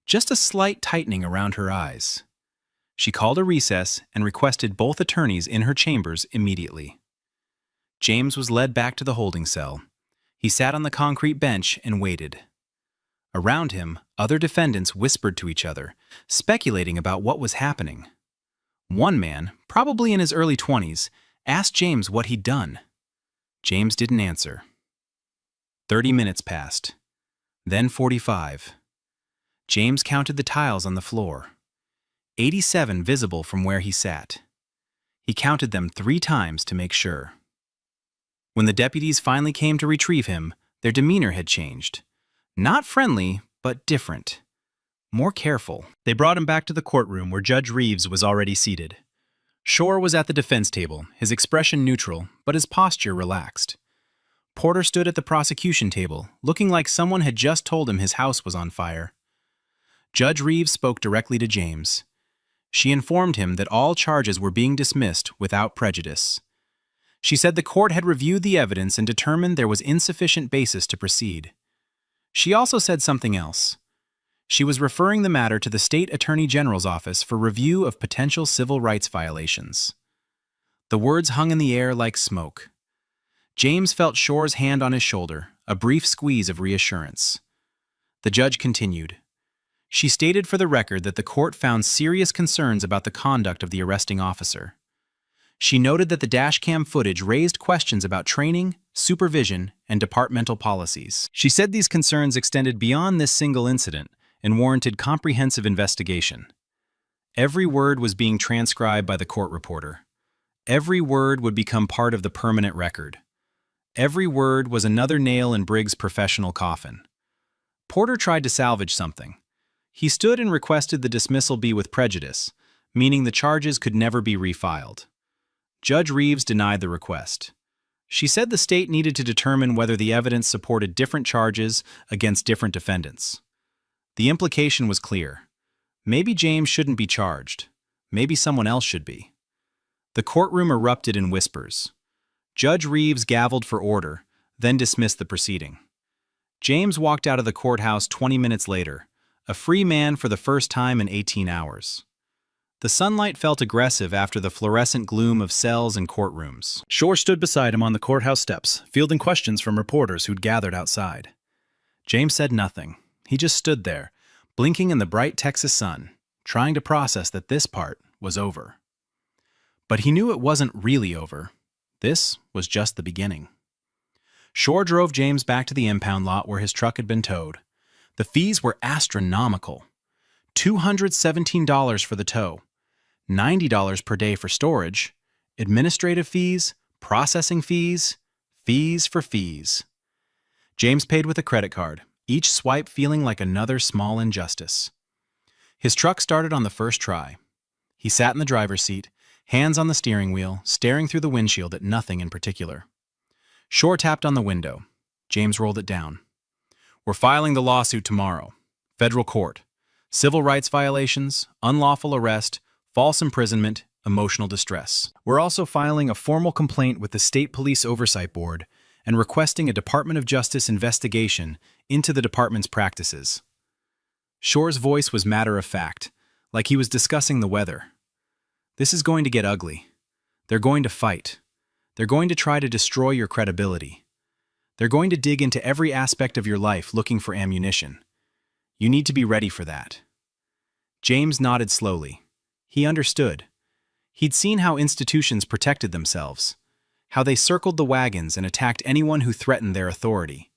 just a slight tightening around her eyes. She called a recess and requested both attorneys in her chambers immediately. James was led back to the holding cell. He sat on the concrete bench and waited. Around him, other defendants whispered to each other, speculating about what was happening. One man, probably in his early 20s, asked James what he'd done. James didn't answer. 30 minutes passed. Then 45. James counted the tiles on the floor. 87 visible from where he sat. He counted them 3 times to make sure. When the deputies finally came to retrieve him, their demeanor had changed. Not friendly, but different. More careful. They brought him back to the courtroom where Judge Reeves was already seated. Shore was at the defense table, his expression neutral, but his posture relaxed. Porter stood at the prosecution table, looking like someone had just told him his house was on fire. Judge Reeves spoke directly to James. She informed him that all charges were being dismissed without prejudice. She said the court had reviewed the evidence and determined there was insufficient basis to proceed. She also said something else. She was referring the matter to the State Attorney General's office for review of potential civil rights violations. The words hung in the air like smoke. James felt Shore's hand on his shoulder, a brief squeeze of reassurance. The judge continued. She stated for the record that the court found serious concerns about the conduct of the arresting officer. She noted that the dashcam footage raised questions about training, supervision, and departmental policies. She said these concerns extended beyond this single incident and warranted comprehensive investigation. Every word was being transcribed by the court reporter. Every word would become part of the permanent record. Every word was another nail in Briggs' professional coffin. Porter tried to salvage something. He stood and requested the dismissal be with prejudice, meaning the charges could never be refiled. Judge Reeves denied the request. She said the state needed to determine whether the evidence supported different charges against different defendants. The implication was clear. Maybe James shouldn't be charged. Maybe someone else should be. The courtroom erupted in whispers. Judge Reeves gavelled for order, then dismissed the proceeding. James walked out of the courthouse 20 minutes later, a free man for the first time in 18 hours. The sunlight felt aggressive after the fluorescent gloom of cells and courtrooms. Shore stood beside him on the courthouse steps, fielding questions from reporters who'd gathered outside. James said nothing. He just stood there, blinking in the bright Texas sun, trying to process that this part was over. But he knew it wasn't really over. This was just the beginning. Shore drove James back to the impound lot where his truck had been towed. The fees were astronomical. $217 for the tow, $90 per day for storage, administrative fees, processing fees, fees for fees. James paid with a credit card, each swipe feeling like another small injustice. His truck started on the first try. He sat in the driver's seat, hands on the steering wheel, staring through the windshield at nothing in particular. Shore tapped on the window. James rolled it down. "We're filing the lawsuit tomorrow. Federal court. Civil rights violations, unlawful arrest, false imprisonment, emotional distress. We're also filing a formal complaint with the State Police Oversight Board and requesting a Department of Justice investigation into the department's practices." Shore's voice was matter-of-fact, like he was discussing the weather. "This is going to get ugly. They're going to fight. They're going to try to destroy your credibility. They're going to dig into every aspect of your life looking for ammunition. You need to be ready for that." James nodded slowly. He understood. He'd seen how institutions protected themselves, how they circled the wagons and attacked anyone who threatened their authority,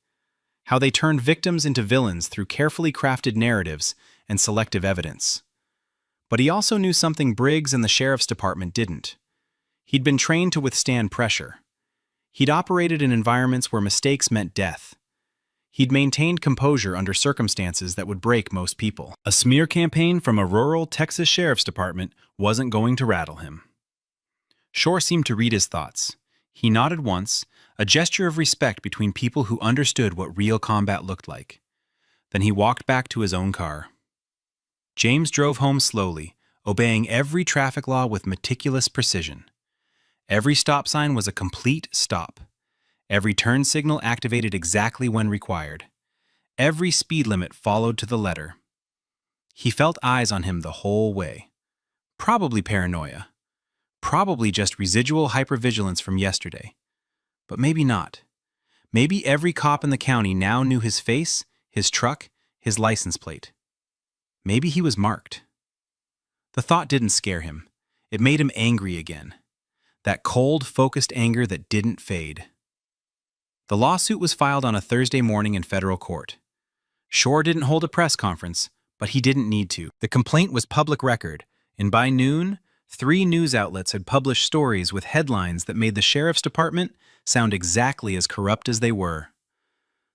how they turned victims into villains through carefully crafted narratives and selective evidence. But he also knew something Briggs and the sheriff's department didn't. He'd been trained to withstand pressure. He'd operated in environments where mistakes meant death. He'd maintained composure under circumstances that would break most people. A smear campaign from a rural Texas sheriff's department wasn't going to rattle him. Shore seemed to read his thoughts. He nodded once, a gesture of respect between people who understood what real combat looked like. Then he walked back to his own car. James drove home slowly, obeying every traffic law with meticulous precision. Every stop sign was a complete stop. Every turn signal activated exactly when required. Every speed limit followed to the letter. He felt eyes on him the whole way. Probably paranoia. Probably just residual hypervigilance from yesterday. But maybe not. Maybe every cop in the county now knew his face, his truck, his license plate. Maybe he was marked. The thought didn't scare him. It made him angry again. That cold, focused anger that didn't fade. The lawsuit was filed on a Thursday morning in federal court. Shore didn't hold a press conference, but he didn't need to. The complaint was public record, and by noon, 3 news outlets had published stories with headlines that made the sheriff's department sound exactly as corrupt as they were.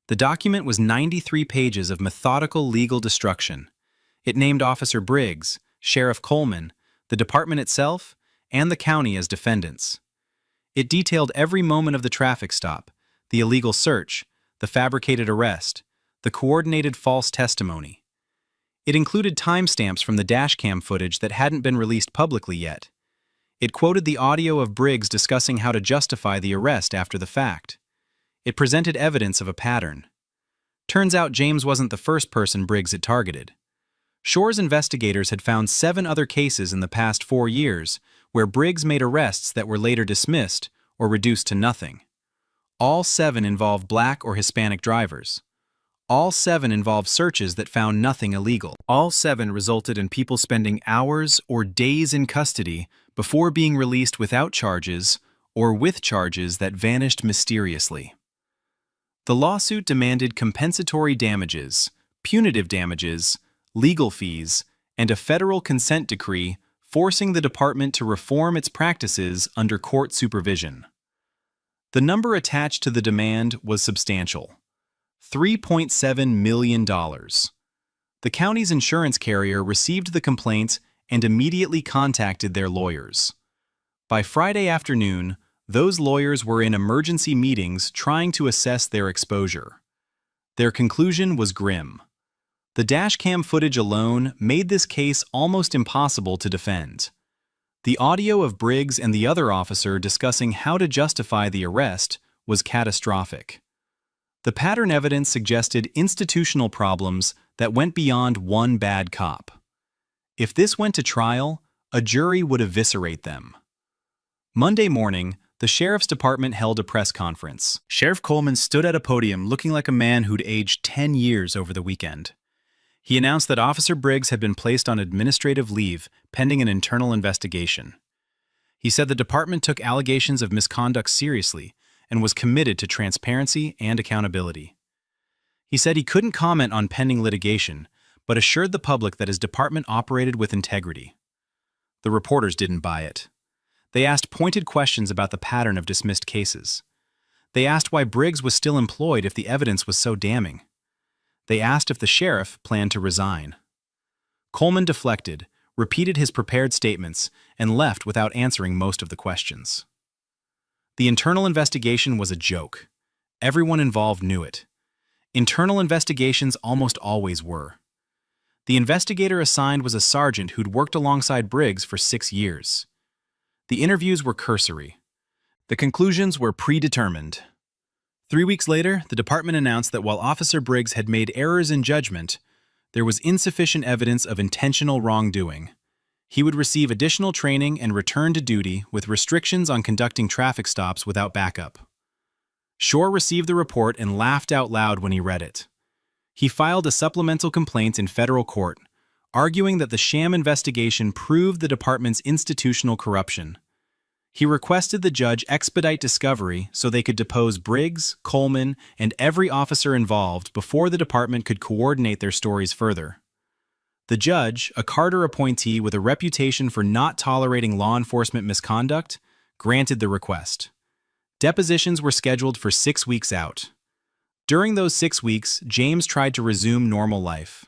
The document was 93 pages of methodical legal destruction. It named Officer Briggs, Sheriff Coleman, the department itself, and the county as defendants. It detailed every moment of the traffic stop, the illegal search, the fabricated arrest, the coordinated false testimony. It included timestamps from the dashcam footage that hadn't been released publicly yet. It quoted the audio of Briggs discussing how to justify the arrest after the fact. It presented evidence of a pattern. Turns out James wasn't the first person Briggs had targeted. Shore's investigators had found 7 other cases in the past 4 years where Briggs made arrests that were later dismissed or reduced to nothing. All 7 involved Black or Hispanic drivers. All 7 involved searches that found nothing illegal. All 7 resulted in people spending hours or days in custody before being released without charges or with charges that vanished mysteriously. The lawsuit demanded compensatory damages, punitive damages, legal fees, and a federal consent decree forcing the department to reform its practices under court supervision. The number attached to the demand was substantial: $3.7 million. The county's insurance carrier received the complaints and immediately contacted their lawyers. By Friday afternoon, those lawyers were in emergency meetings trying to assess their exposure. Their conclusion was grim. The dashcam footage alone made this case almost impossible to defend. The audio of Briggs and the other officer discussing how to justify the arrest was catastrophic. The pattern evidence suggested institutional problems that went beyond one bad cop. If this went to trial, a jury would eviscerate them. Monday morning, the sheriff's department held a press conference. Sheriff Coleman stood at a podium looking like a man who'd aged 10 years over the weekend. He announced that Officer Briggs had been placed on administrative leave pending an internal investigation. He said the department took allegations of misconduct seriously and was committed to transparency and accountability. He said he couldn't comment on pending litigation, but assured the public that his department operated with integrity. The reporters didn't buy it. They asked pointed questions about the pattern of dismissed cases. They asked why Briggs was still employed if the evidence was so damning. They asked if the sheriff planned to resign. Coleman deflected, repeated his prepared statements, and left without answering most of the questions. The internal investigation was a joke. Everyone involved knew it. Internal investigations almost always were. The investigator assigned was a sergeant who'd worked alongside Briggs for 6 years. The interviews were cursory. The conclusions were predetermined. 3 weeks later, the department announced that while Officer Briggs had made errors in judgment, there was insufficient evidence of intentional wrongdoing. He would receive additional training and return to duty with restrictions on conducting traffic stops without backup. Shore received the report and laughed out loud when he read it. He filed a supplemental complaint in federal court, arguing that the sham investigation proved the department's institutional corruption. He requested the judge expedite discovery so they could depose Briggs, Coleman, and every officer involved before the department could coordinate their stories further. The judge, a Carter appointee with a reputation for not tolerating law enforcement misconduct, granted the request. Depositions were scheduled for 6 weeks out. During those 6 weeks, James tried to resume normal life.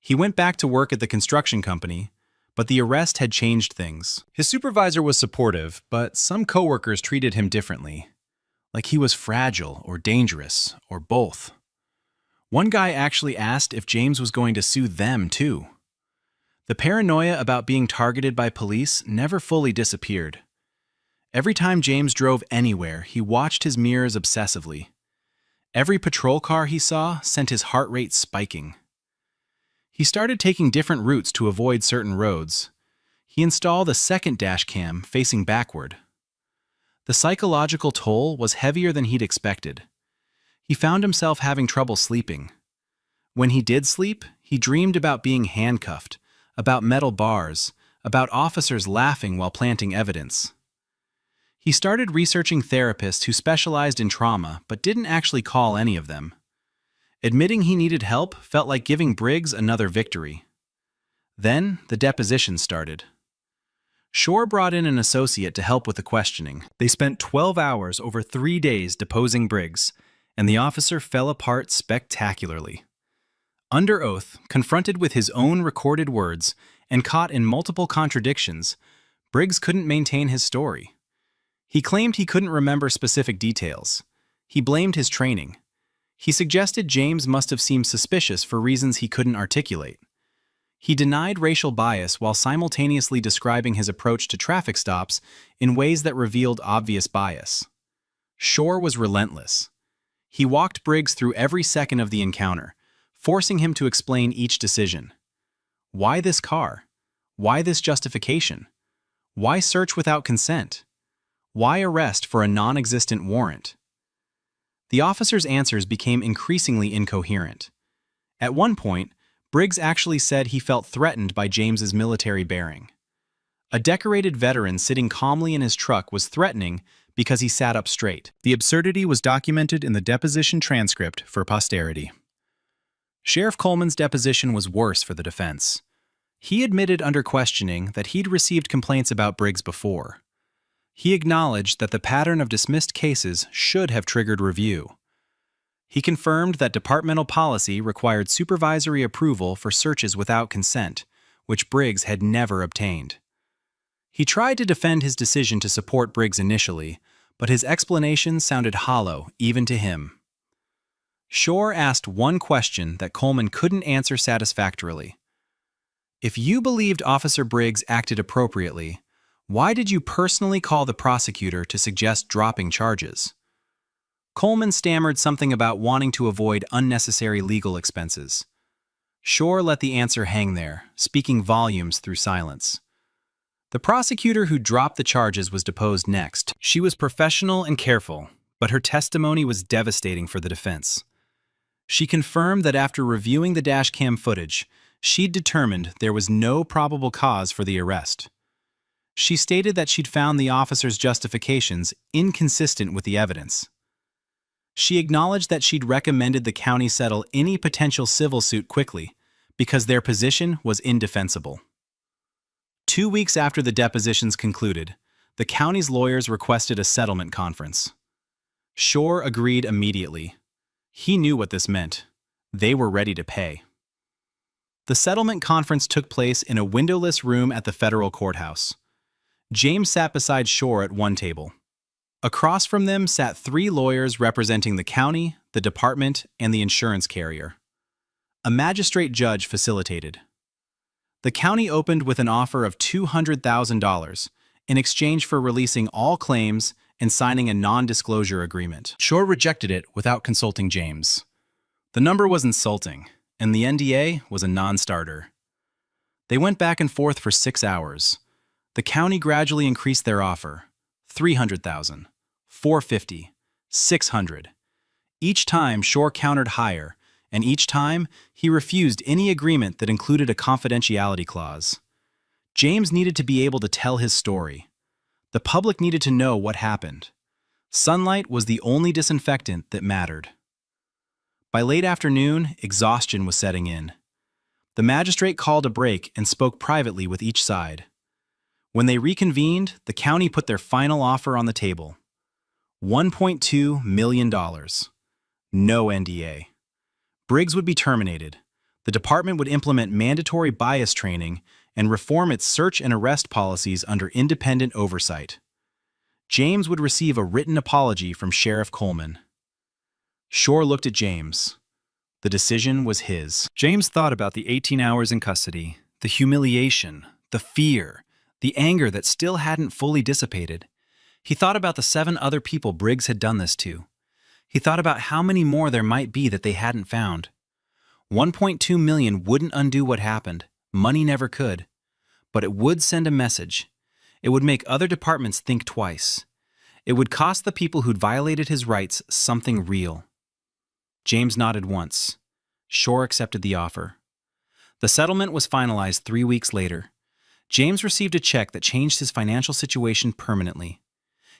He went back to work at the construction company, but the arrest had changed things. His supervisor was supportive, but some coworkers treated him differently. like he was fragile or dangerous or both. One guy actually asked if James was going to sue them too. The paranoia about being targeted by police never fully disappeared. Every time James drove anywhere, he watched his mirrors obsessively. Every patrol car he saw sent his heart rate spiking. He started taking different routes to avoid certain roads. He installed a second dash cam facing backward. The psychological toll was heavier than he'd expected. He found himself having trouble sleeping. When he did sleep, he dreamed about being handcuffed, about metal bars, about officers laughing while planting evidence. He started researching therapists who specialized in trauma but didn't actually call any of them. Admitting he needed help felt like giving Briggs another victory. Then the deposition started. Shore brought in an associate to help with the questioning. They spent 12 hours over 3 days deposing Briggs, and the officer fell apart spectacularly. Under oath, confronted with his own recorded words, and caught in multiple contradictions, Briggs couldn't maintain his story. He claimed he couldn't remember specific details. He blamed his training. He suggested James must have seemed suspicious for reasons he couldn't articulate. He denied racial bias while simultaneously describing his approach to traffic stops in ways that revealed obvious bias. Shore was relentless. He walked Briggs through every second of the encounter, forcing him to explain each decision. Why this car? Why this justification? Why search without consent? Why arrest for a non-existent warrant? The officer's answers became increasingly incoherent. At one point, Briggs actually said he felt threatened by James's military bearing. A decorated veteran sitting calmly in his truck was threatening because he sat up straight. The absurdity was documented in the deposition transcript for posterity. Sheriff Coleman's deposition was worse for the defense. He admitted under questioning that he'd received complaints about Briggs before. He acknowledged that the pattern of dismissed cases should have triggered review. He confirmed that departmental policy required supervisory approval for searches without consent, which Briggs had never obtained. He tried to defend his decision to support Briggs initially, but his explanation sounded hollow even to him. Shore asked one question that Coleman couldn't answer satisfactorily. If you believed Officer Briggs acted appropriately, why did you personally call the prosecutor to suggest dropping charges? Coleman stammered something about wanting to avoid unnecessary legal expenses. Shore let the answer hang there, speaking volumes through silence. The prosecutor who dropped the charges was deposed next. She was professional and careful, but her testimony was devastating for the defense. She confirmed that after reviewing the dashcam footage, she'd determined there was no probable cause for the arrest. She stated that she'd found the officer's justifications inconsistent with the evidence. She acknowledged that she'd recommended the county settle any potential civil suit quickly because their position was indefensible. 2 weeks after the depositions concluded, the county's lawyers requested a settlement conference. Shore agreed immediately. He knew what this meant. They were ready to pay. The settlement conference took place in a windowless room at the federal courthouse. James sat beside Shore at one table. Across from them sat 3 lawyers representing the county, the department, and the insurance carrier. A magistrate judge facilitated. The county opened with an offer of $200,000 in exchange for releasing all claims and signing a non-disclosure agreement. Shore rejected it without consulting James. The number was insulting, and the NDA was a non-starter. They went back and forth for 6 hours. The county gradually increased their offer. $300,000, $450,000, $600,000. Each time, Shore countered higher, and each time, he refused any agreement that included a confidentiality clause. James needed to be able to tell his story. The public needed to know what happened. Sunlight was the only disinfectant that mattered. By late afternoon, exhaustion was setting in. The magistrate called a break and spoke privately with each side. When they reconvened, the county put their final offer on the table. $1.2 million. No NDA. Briggs would be terminated. The department would implement mandatory bias training and reform its search and arrest policies under independent oversight. James would receive a written apology from Sheriff Coleman. Shore looked at James. The decision was his. James thought about the 18 hours in custody, the humiliation, the fear, the anger that still hadn't fully dissipated. He thought about the 7 other people Briggs had done this to. He thought about how many more there might be that they hadn't found. 1.2 million wouldn't undo what happened. Money never could. But it would send a message. It would make other departments think twice. It would cost the people who'd violated his rights something real. James nodded once. Shore accepted the offer. The settlement was finalized 3 weeks later. James received a check that changed his financial situation permanently.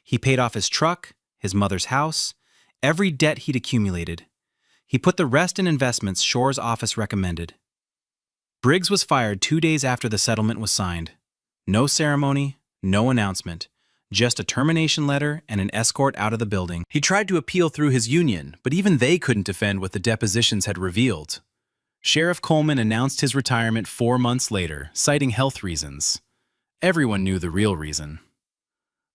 He paid off his truck, his mother's house, every debt he'd accumulated. He put the rest in investments Shore's office recommended. Briggs was fired 2 days after the settlement was signed. No ceremony, no announcement, just a termination letter and an escort out of the building. He tried to appeal through his union, but even they couldn't defend what the depositions had revealed. Sheriff Coleman announced his retirement 4 months later, citing health reasons. Everyone knew the real reason.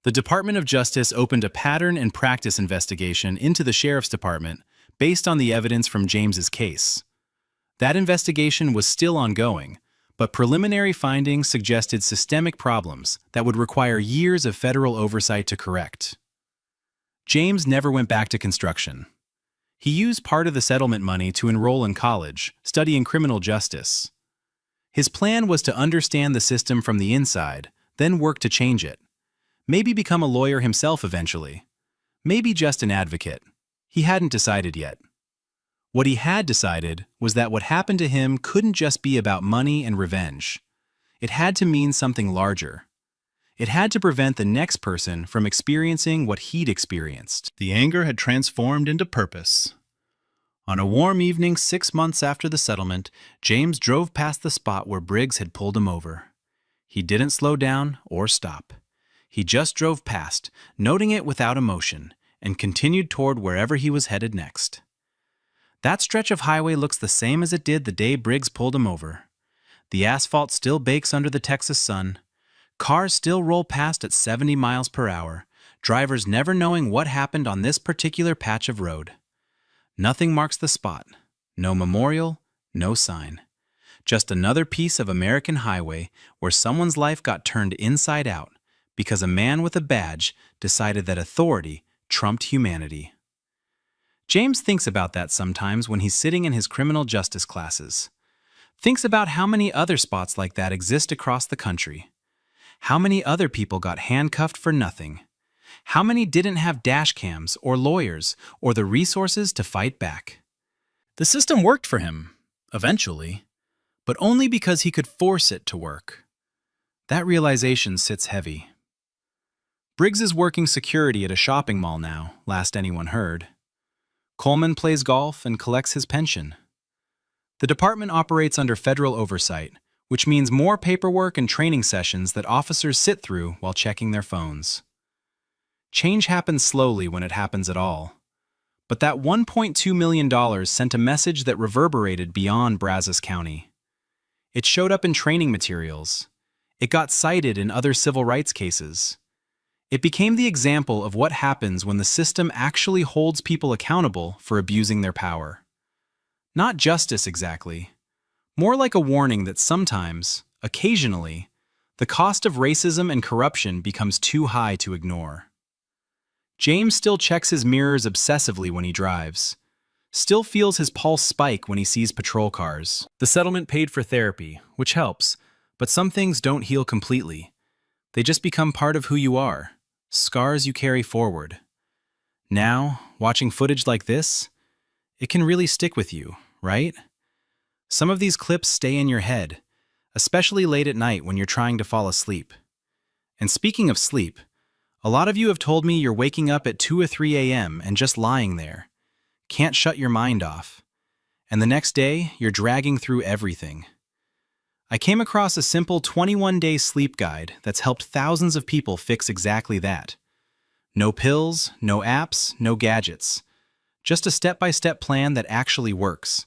The Department of Justice opened a pattern and practice investigation into the Sheriff's Department based on the evidence from James's case. That investigation was still ongoing, but preliminary findings suggested systemic problems that would require years of federal oversight to correct. James never went back to construction. He used part of the settlement money to enroll in college, studying criminal justice. His plan was to understand the system from the inside, then work to change it. Maybe become a lawyer himself eventually. Maybe just an advocate. He hadn't decided yet. What he had decided was that what happened to him couldn't just be about money and revenge. It had to mean something larger. It had to prevent the next person from experiencing what he'd experienced. The anger had transformed into purpose. On a warm evening 6 months after the settlement, James drove past the spot where Briggs had pulled him over. He didn't slow down or stop. He just drove past, noting it without emotion, and continued toward wherever he was headed next. That stretch of highway looks the same as it did the day Briggs pulled him over. The asphalt still bakes under the Texas sun. Cars still roll past at 70 miles per hour, drivers never knowing what happened on this particular patch of road. Nothing marks the spot. No memorial, no sign. Just another piece of American highway where someone's life got turned inside out because a man with a badge decided that authority trumped humanity. James thinks about that sometimes when he's sitting in his criminal justice classes. Thinks about how many other spots like that exist across the country. How many other people got handcuffed for nothing? How many didn't have dash cams or lawyers or the resources to fight back? The system worked for him, eventually, but only because he could force it to work. That realization sits heavy. Briggs is working security at a shopping mall now, last anyone heard. Coleman plays golf and collects his pension. The department operates under federal oversight, which means more paperwork and training sessions that officers sit through while checking their phones. Change happens slowly when it happens at all. But that $1.2 million sent a message that reverberated beyond Brazos County. It showed up in training materials. It got cited in other civil rights cases. It became the example of what happens when the system actually holds people accountable for abusing their power. Not justice exactly. More like a warning that sometimes, occasionally, the cost of racism and corruption becomes too high to ignore. James still checks his mirrors obsessively when he drives. Still feels his pulse spike when he sees patrol cars. The settlement paid for therapy, which helps, but some things don't heal completely. They just become part of who you are. Scars you carry forward. Now, watching footage like this, it can really stick with you, right? Some of these clips stay in your head, especially late at night when you're trying to fall asleep. And speaking of sleep, a lot of you have told me you're waking up at 2 or 3 a.m. and just lying there. Can't shut your mind off. And the next day, you're dragging through everything. I came across a simple 21-day sleep guide that's helped thousands of people fix exactly that. No pills, no apps, no gadgets. Just a step-by-step plan that actually works.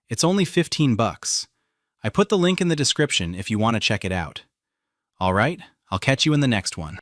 It's only $15. I put the link in the description if you want to check it out. All right, I'll catch you in the next one.